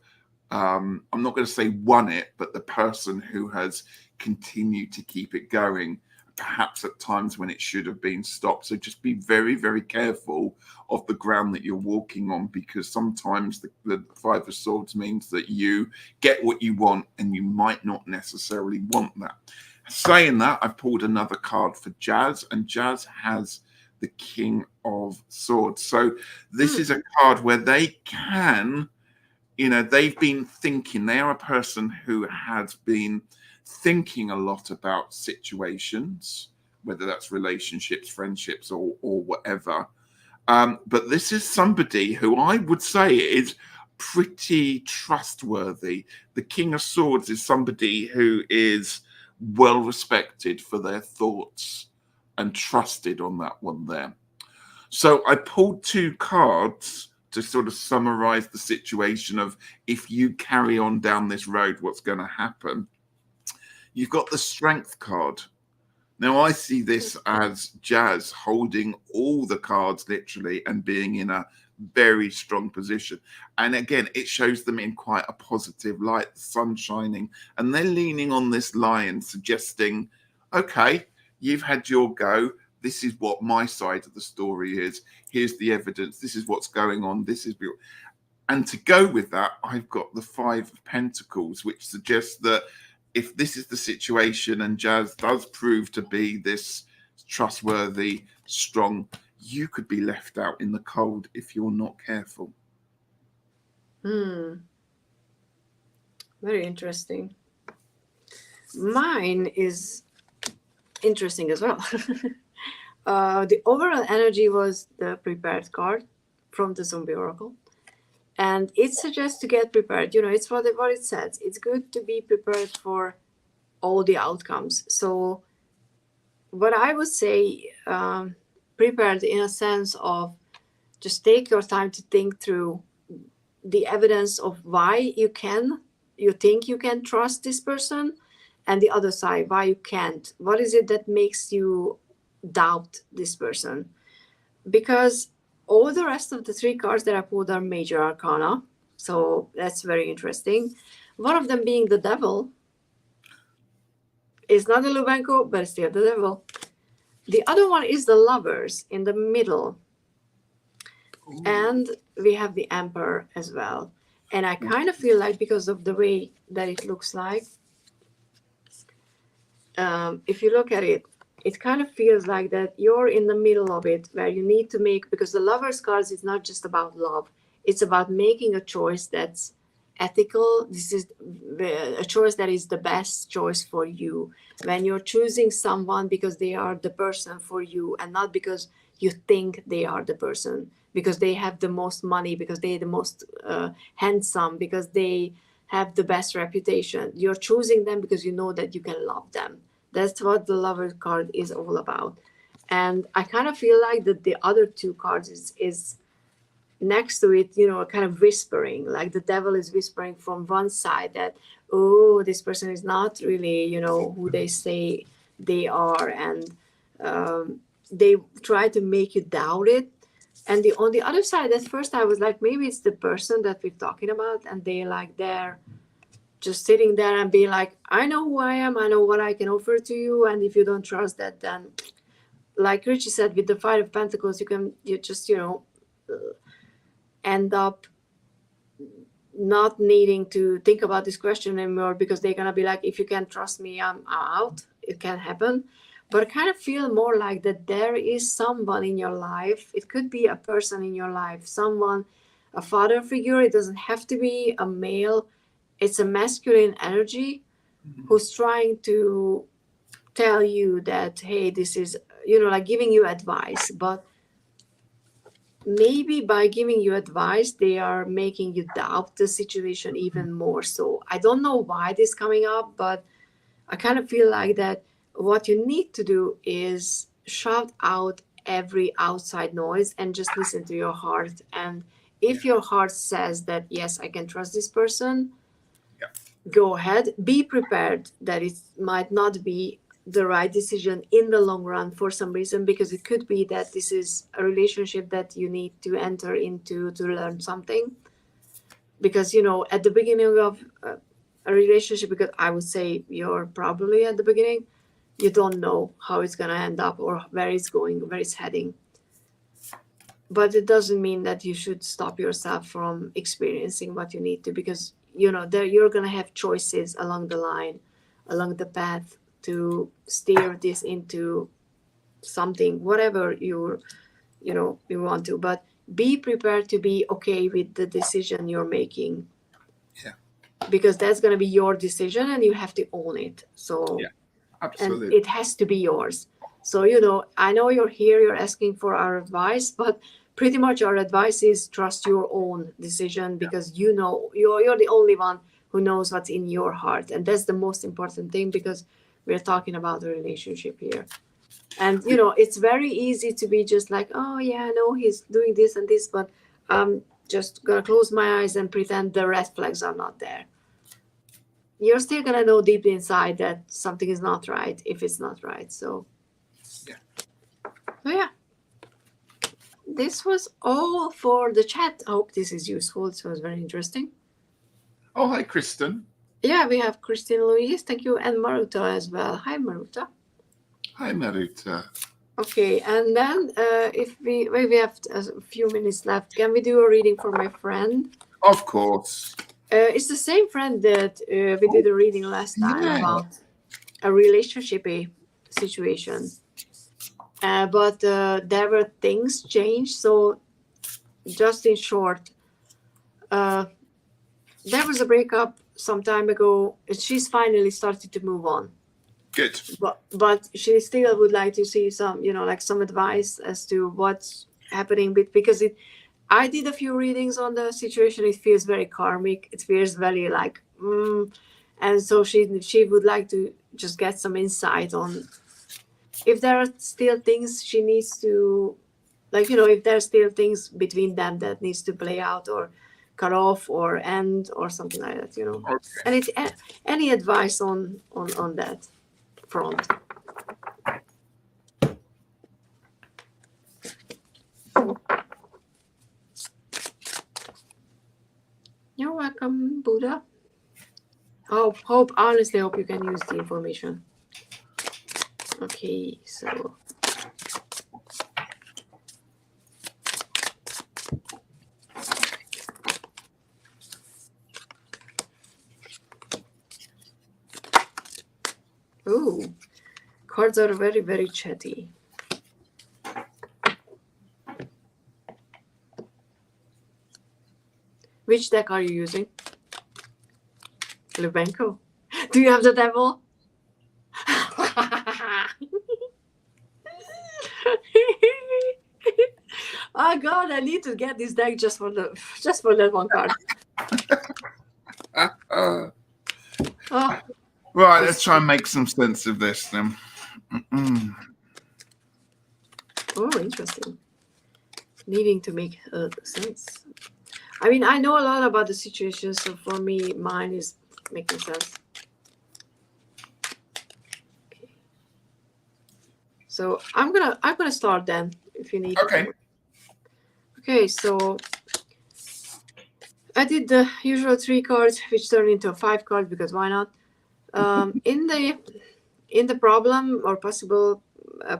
Speaker 2: I'm not going to say won it, but the person who has continued to keep it going, perhaps at times when it should have been stopped. So just be very, very careful of the ground that you're walking on, because sometimes the Five of Swords means that you get what you want and you might not necessarily want that. Saying that, I've pulled another card for Jazz, and Jazz has the King of Swords. So this is a card where they can, they've been thinking. They are a person who has been thinking a lot about situations, whether that's relationships, friendships, or whatever. But this is somebody who I would say is pretty trustworthy. The King of Swords is somebody who is well respected for their thoughts and trusted on that one there. So I pulled two cards to sort of summarize the situation of, if you carry on down this road, what's going to happen. You've got the Strength card. Now, I see this as Jazz holding all the cards literally and being in a very strong position. And again, it shows them in quite a positive light, the sun shining, and they're leaning on this lion, suggesting, okay, you've had your go. This is what my side of the story is. Here's the evidence. This is what's going on. And to go with that, I've got the Five of Pentacles, which suggests that if this is the situation and Jazz does prove to be this trustworthy, strong, you could be left out in the cold if you're not careful.
Speaker 1: Very interesting. Mine is interesting as well. The overall energy was the Prepared card from the Zombie Oracle. And it suggests to get prepared. It's what it says. It's good to be prepared for all the outcomes. So what I would say, prepared in a sense of just take your time to think through the evidence of why you think you can trust this person, and the other side, why you can't. What is it that makes you doubt this person? Because all the rest of the three cards that I pulled are major arcana. So that's very interesting. One of them being the Devil. It's not the Lubenko, but it's still the Devil. The other one is the Lovers in the middle. Ooh. And we have the Emperor as well. And I kind of feel like, because of the way that it looks like, if you look at it, it kind of feels like that you're in the middle of it, where you need to make, because the Lovers cards is not just about love. It's about making a choice that's ethical. This is a choice that is the best choice for you. When you're choosing someone because they are the person for you, and not because you think they are the person, because they have the most money, because they're the most handsome, because they have the best reputation. You're choosing them because you know that you can love them. That's what the Lover card is all about. And I kind of feel like that the other two cards is next to it, kind of whispering, like the Devil is whispering from one side that, oh, this person is not really, who they say they are. And they try to make you doubt it. And on the other side, at first I was like, maybe it's the person that we're talking about. And they're just sitting there and being like, I know who I am. I know what I can offer to you. And if you don't trust that, then like Ritchie said, with the Five of Pentacles, you just, end up not needing to think about this question anymore, because they're going to be like, if you can't trust me, I'm out. It can't happen. But I kind of feel more like that there is someone in your life. It could be a person in your life, someone, a father figure. It doesn't have to be a male. It's a masculine energy who's trying to tell you that, hey, this is, like giving you advice. But maybe by giving you advice, they are making you doubt the situation even more. So I don't know why this is coming up, but I kind of feel like that what you need to do is shout out every outside noise and just listen to your heart. And if your heart says that, yes, I can trust this person, go ahead. Be prepared that it might not be the right decision in the long run for some reason, because it could be that this is a relationship that you need to enter into to learn something. Because, at the beginning of a relationship, because I would say you're probably at the beginning, you don't know how it's going to end up or where it's going, where it's heading. But it doesn't mean that you should stop yourself from experiencing what you need to, because there you're going to have choices along the line, along the path, to steer this into something, whatever you want to. But be prepared to be okay with the decision you're making, because that's going to be your decision and you have to own it. So
Speaker 2: absolutely.
Speaker 1: And it has to be yours. So I know you're here, you're asking for our advice, but pretty much our advice is trust your own decision, because you're the only one who knows what's in your heart. And that's the most important thing, because we're talking about a relationship here. And it's very easy to be just like, oh yeah, I know he's doing this and this, but I'm just gonna close my eyes and pretend the red flags are not there. You're still gonna know deep inside that something is not right if it's not right. So yeah, this was all for the chat. I hope this is useful. It was very interesting.
Speaker 2: Oh, hi, Kristen.
Speaker 1: Yeah, we have Christine Louise. Thank you. And Maruta as well. Hi, Maruta.
Speaker 2: Hi, Maruta.
Speaker 1: Okay, and then if we have a few minutes left, can we do a reading for my friend?
Speaker 2: Of course.
Speaker 1: It's the same friend that we did a reading last time about a relationship situation. But there were things changed. So just in short, there was a breakup some time ago. She's finally started to move on.
Speaker 2: Good.
Speaker 1: But she still would like to see some, like some advice as to what's happening because I did a few readings on the situation. It feels very karmic. It feels very like, and so she would like to just get some insight on if there are still things she needs to, like, if there's still things between them that needs to play out or cut off or end or something like that, Okay. And any advice on that front? You're welcome, Buddha. Honestly hope you can use the information. Okay, so ooh, cards are very, very chatty. Which deck are you using? Lubenko. Do you have the devil? Oh God, I need to get this deck just for that one card.
Speaker 2: Right, let's try and make some sense of this then.
Speaker 1: Oh, interesting. Needing to make sense. I mean, I know a lot about the situation, so for me, mine is making sense. Okay. So I'm gonna start then, if you need.
Speaker 2: Okay.
Speaker 1: Okay, so I did the usual 3 cards, which turned into a 5 card because why not? In the problem or possible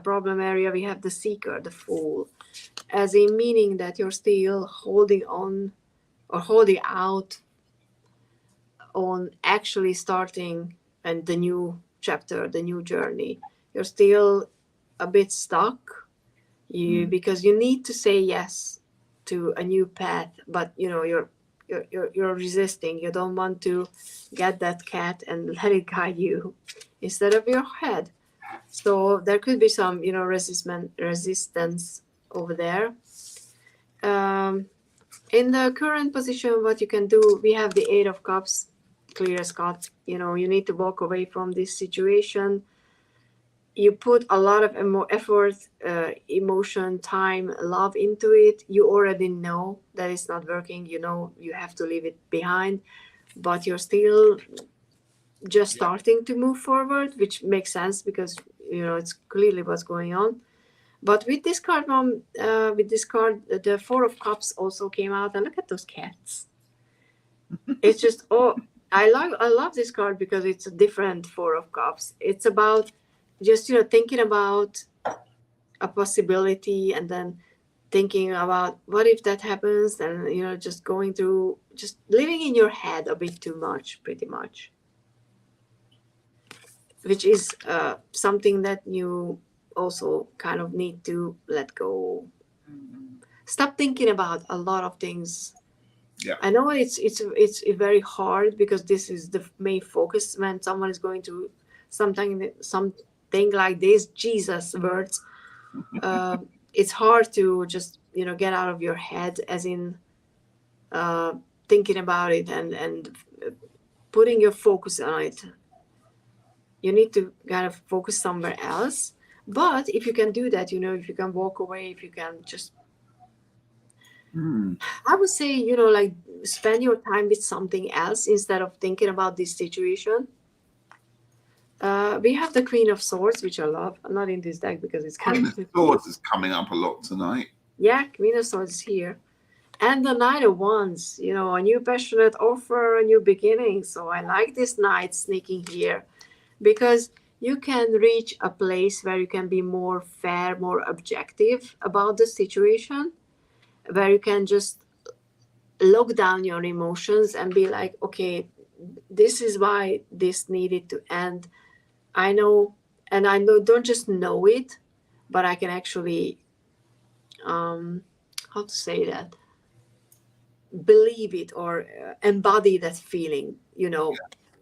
Speaker 1: problem area, we have the Seeker, the Fool, as a meaning that you're still holding on or holding out on actually starting and the new chapter, the new journey. You're still a bit stuck, because you need to say yes to a new path, but you're resisting. You don't want to get that cat and let it guide you instead of your head. So there could be some resistance over there. In the current position, what you can do, we have the Eight of Cups, clear as cut. You know, you need to walk away from this situation. You put a lot of effort, emotion, time, love into it. You already know that it's not working. You know you have to leave it behind, but you're still just starting to move forward, which makes sense because you know it's clearly what's going on. But with this card, mom, with this card, the Four of Cups also came out, and look at those cats. It's just I love this card because it's a different Four of Cups. It's about just thinking about a possibility and then thinking about what if that happens, and just going through, just living in your head a bit too much, pretty much, which is something that you also kind of need to let go. Stop thinking about a lot of things.
Speaker 2: Yeah.
Speaker 1: I know it's very hard because this is the main focus when someone is going to something like this, Jesus words. It's hard to just get out of your head, as in thinking about it and putting your focus on it. You need to kind of focus somewhere else. But if you can do that, if you can walk away, if you can just, I would say, like spend your time with something else instead of thinking about this situation. We have the Queen of Swords, which I love. I'm not in this deck because it's kind
Speaker 2: Queen
Speaker 1: of...
Speaker 2: of Swords is coming up a lot tonight.
Speaker 1: Yeah, Queen of Swords is here. And the Knight of Wands, a new passionate offer, a new beginning. So I like this Knight sneaking here because you can reach a place where you can be more fair, more objective about the situation, where you can just lock down your emotions and be like, okay, this is why this needed to end. I know, and I know, don't just know it, but I can actually, how to say that, believe it or embody that feeling,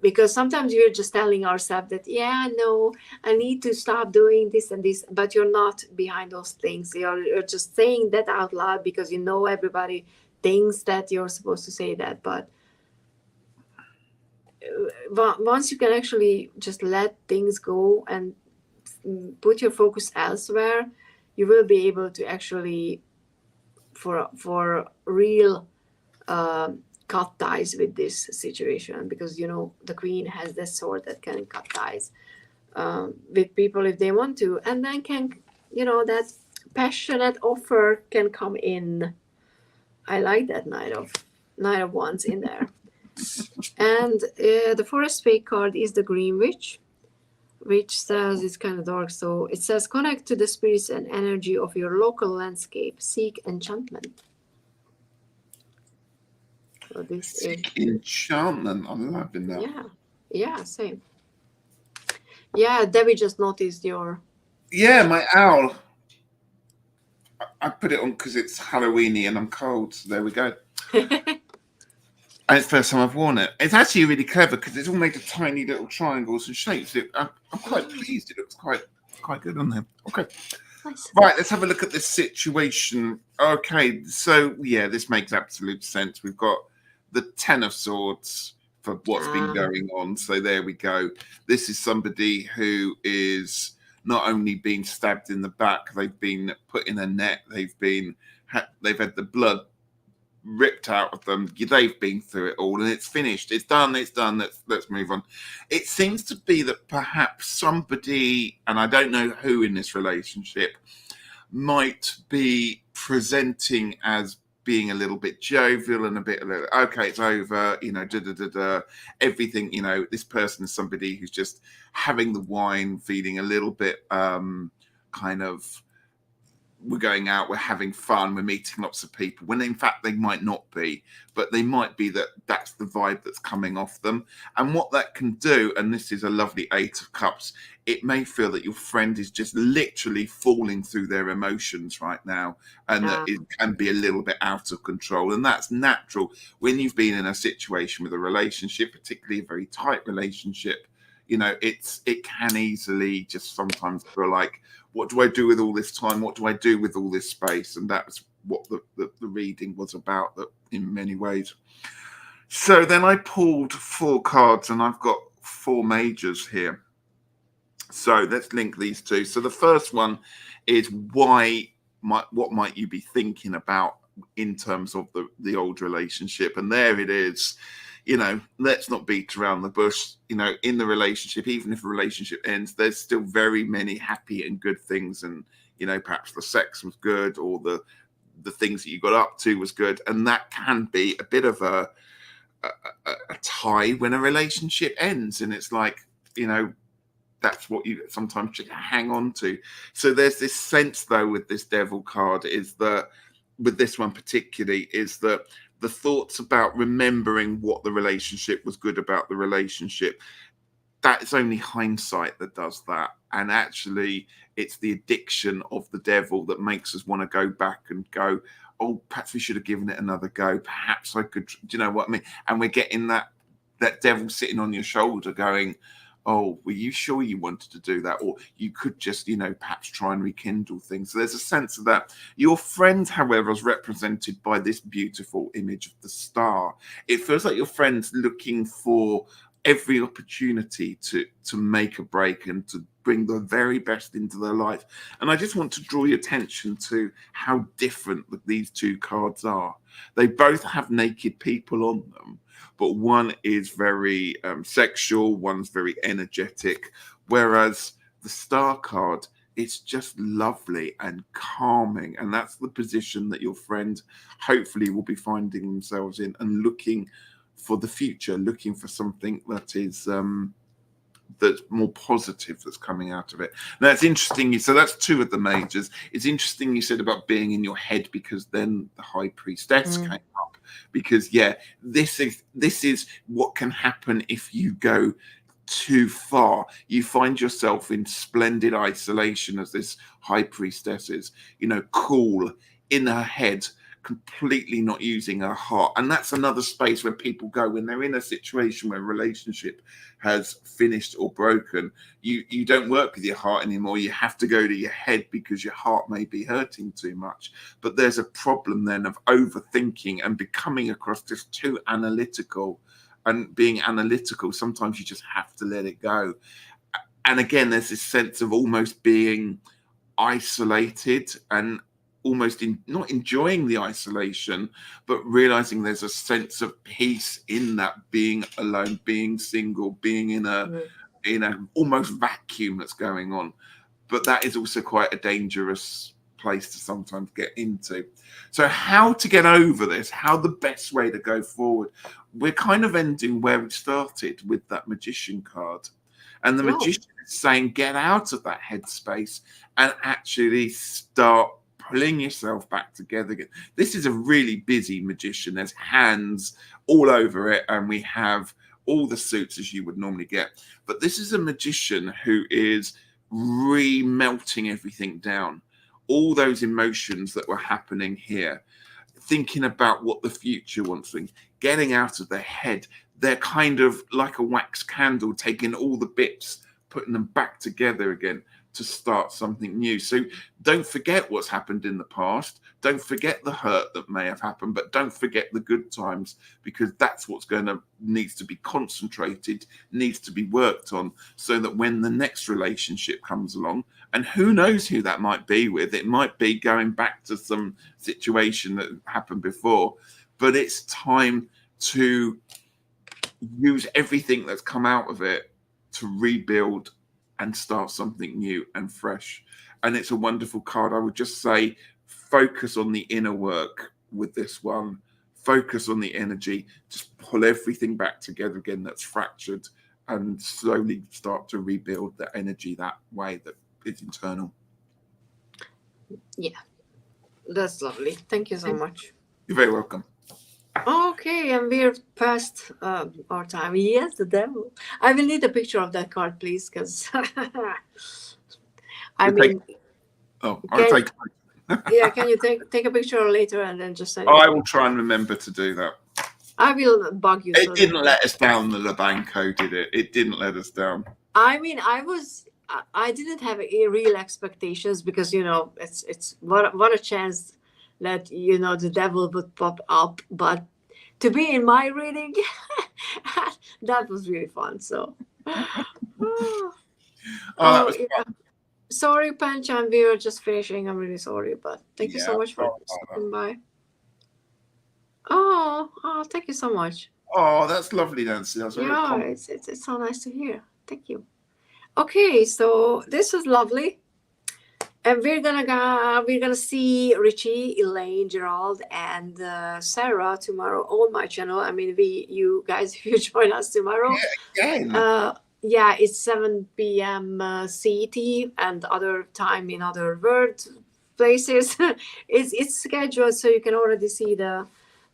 Speaker 1: because sometimes we're just telling ourselves that, yeah, no, I need to stop doing this and this, but you're not behind those things. You're just saying that out loud because everybody thinks that you're supposed to say that. But once you can actually just let things go and put your focus elsewhere, you will be able to actually for real cut ties with this situation, because the Queen has that sword that can cut ties with people if they want to, and then can that passionate offer can come in. I like that Knight of Wands in there. And the Forest Fake card is the Green Witch, which says, it's kind of dark, so it says, connect to the spirits and energy of your local landscape, seek enchantment. So this is
Speaker 2: enchantment. I'm loving that.
Speaker 1: Yeah, same. Yeah, Debbie just noticed your...
Speaker 2: Yeah, my owl. I put it on because it's Halloweeny and I'm cold, so there we go. And it's the first time I've worn it. It's actually really clever because it's all made of tiny little triangles and shapes. I'm quite pleased. It looks quite good on there. Okay. Nice. Right, let's have a look at this situation. Okay, so yeah, this makes absolute sense. We've got the Ten of Swords for what's been going on. So there we go. This is somebody who is not only being stabbed in the back, they've been put in a net, they've had the blood ripped out of them. They've been through it all, and it's finished. It's done. Let's move on. It seems to be that perhaps somebody, and I don't know who in this relationship, might be presenting as being a little bit jovial and okay, it's over, everything, this person is somebody who's just having the wine, feeling a little bit kind of, we're going out, we're having fun, we're meeting lots of people, when in fact they might not be, but they might be that's the vibe that's coming off them. And what that can do, and this is a lovely Eight of Cups, it may feel that your friend is just literally falling through their emotions right now, and that it can be a little bit out of control. And that's natural when you've been in a situation with a relationship, particularly a very tight relationship. It can easily just sometimes feel like, what do I do with all this time? What do I do with all this space? And that's what the reading was about, that in many ways. So then I pulled 4 cards, and I've got 4 majors here. So let's link these two. So the first one is what might you be thinking about in terms of the old relationship? And there it is. You know, let's not beat around the bush. You know, in the relationship, even if a relationship ends, there's still very many happy and good things. And, you know, perhaps the sex was good, or the things that you got up to was good. And that can be a bit of a tie when a relationship ends. And it's like, you know, that's what you sometimes should hang on to. So there's this sense, though, with this devil card, is that with this one particularly, is that the thoughts about remembering what the relationship was good about the relationship, that's only hindsight that does that. And actually, it's the addiction of the devil that makes us want to go back and go, oh, perhaps we should have given it another go. Perhaps I could, do you know what I mean? And we're getting that devil sitting on your shoulder going, oh, were you sure you wanted to do that? Or you could just, you know, perhaps try and rekindle things. So there's a sense of that. Your friend, however, is represented by this beautiful image of the star. It feels like your friend's looking for every opportunity to make a break and to bring the very best into their life. And I just want to draw your attention to how different these 2 cards are. They both have naked people on them, but one is very sexual, one's very energetic, whereas the star card, it's just lovely and calming. And that's the position that your friend hopefully will be finding themselves in, and looking for the future, looking for something that is that's more positive that's coming out of it. Now, it's interesting. So that's 2 of the majors. It's interesting you said about being in your head, because then the High Priestess came up. Because this is what can happen if you go too far. You find yourself in splendid isolation as this High Priestess is, you know, cool in her head, completely not using her heart. And that's another space where people go when they're in a situation where a relationship has finished or broken. You don't work with your heart anymore. You have to go to your head because your heart may be hurting too much. But there's a problem then of overthinking and becoming across just too analytical. And being analytical, sometimes you just have to let it go. And again, there's this sense of almost being isolated and almost not enjoying the isolation, but realizing there's a sense of peace in that, being alone, being single, being in a almost vacuum that's going on. But that is also quite a dangerous place to sometimes get into. So how to get over this, how the best way to go forward. We're kind of ending where we started with that Magician card. And the Magician is saying, get out of that headspace and actually start pulling yourself back together again. This is a really busy Magician. There's hands all over it, and we have all the suits as you would normally get. But this is a Magician who is remelting everything down. All those emotions that were happening here, thinking about what the future wants, getting out of their head. They're kind of like a wax candle, taking all the bits, putting them back together again to start something new. So don't forget what's happened in the past. Don't forget the hurt that may have happened, but don't forget the good times, because that's what's needs to be concentrated, needs to be worked on, so that when the next relationship comes along, and who knows who that might be with, it might be going back to some situation that happened before, but it's time to use everything that's come out of it to rebuild and start something new and fresh. And it's a wonderful card. I would just say, focus on the inner work with this one. Focus on the energy. Just pull everything back together again that's fractured, and slowly start to rebuild the energy that way, that is internal.
Speaker 1: Yeah, that's lovely. Thank you so much.
Speaker 2: You're very welcome.
Speaker 1: Okay, and we're past our time. Yes, the devil. I will need a picture of that card, please, because I mean,
Speaker 2: I'll take.
Speaker 1: Yeah, can you take a picture later and then just send it?
Speaker 2: I will try and remember to do that.
Speaker 1: I will bug you.
Speaker 2: It didn't let us down, the Labanco, did it? It didn't let us down.
Speaker 1: I mean, I didn't have real expectations, because, you know, it's what a chance that the devil would pop up, but to be in my reading, that was really fun. So,
Speaker 2: Oh, that
Speaker 1: oh
Speaker 2: was
Speaker 1: yeah.
Speaker 2: fun.
Speaker 1: Sorry, Panchan, we were just finishing. I'm really sorry, but thank you so
Speaker 2: Yeah.
Speaker 1: much for
Speaker 2: Oh,
Speaker 1: stopping by. Oh, thank you so much.
Speaker 2: oh, that's lovely, Nancy. That's a real
Speaker 1: Yeah,
Speaker 2: compliment.
Speaker 1: it's so nice to hear. Thank you. Okay, so this was lovely. And we're gonna see Ritchie, Elaine, Gerald, and Sarah tomorrow on my channel. I mean, you guys, if you join us tomorrow,
Speaker 2: Again.
Speaker 1: yeah, it's 7 p.m. CET and other time in other world places. It's scheduled, so you can already see the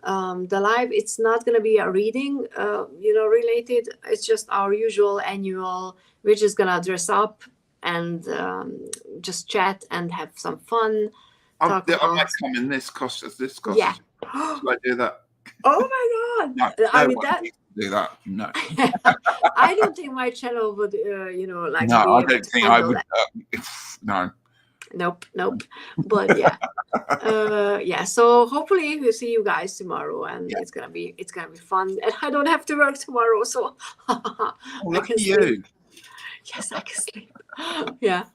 Speaker 1: live. It's not gonna be a reading, related. It's just our usual annual. We're just gonna dress up and just chat and have some fun.
Speaker 2: I
Speaker 1: Talk
Speaker 2: might
Speaker 1: about
Speaker 2: come in this costume.
Speaker 1: yeah.
Speaker 2: Should I do that?
Speaker 1: Oh my
Speaker 2: No,
Speaker 1: God! I
Speaker 2: no
Speaker 1: mean
Speaker 2: one
Speaker 1: that.
Speaker 2: needs to do that. No.
Speaker 1: I don't think my channel would,
Speaker 2: No,
Speaker 1: be
Speaker 2: I
Speaker 1: able
Speaker 2: don't
Speaker 1: to
Speaker 2: think I
Speaker 1: handle
Speaker 2: would.
Speaker 1: that.
Speaker 2: No.
Speaker 1: Nope. But yeah, yeah. So hopefully we'll see you guys tomorrow, and
Speaker 2: Yeah.
Speaker 1: it's gonna be fun. And I don't have to work tomorrow, so
Speaker 2: Oh,
Speaker 1: I
Speaker 2: look
Speaker 1: can
Speaker 2: at
Speaker 1: sleep.
Speaker 2: you.
Speaker 1: Yes, I can sleep. Yeah.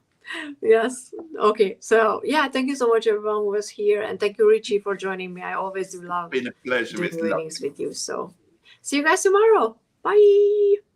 Speaker 1: Yes. Okay. So yeah, thank you so much everyone who was here, and thank you Ritchie for joining me. I always do love
Speaker 2: It's been a pleasure.
Speaker 1: doing
Speaker 2: It's lovely.
Speaker 1: readings with you. So see you guys tomorrow. Bye.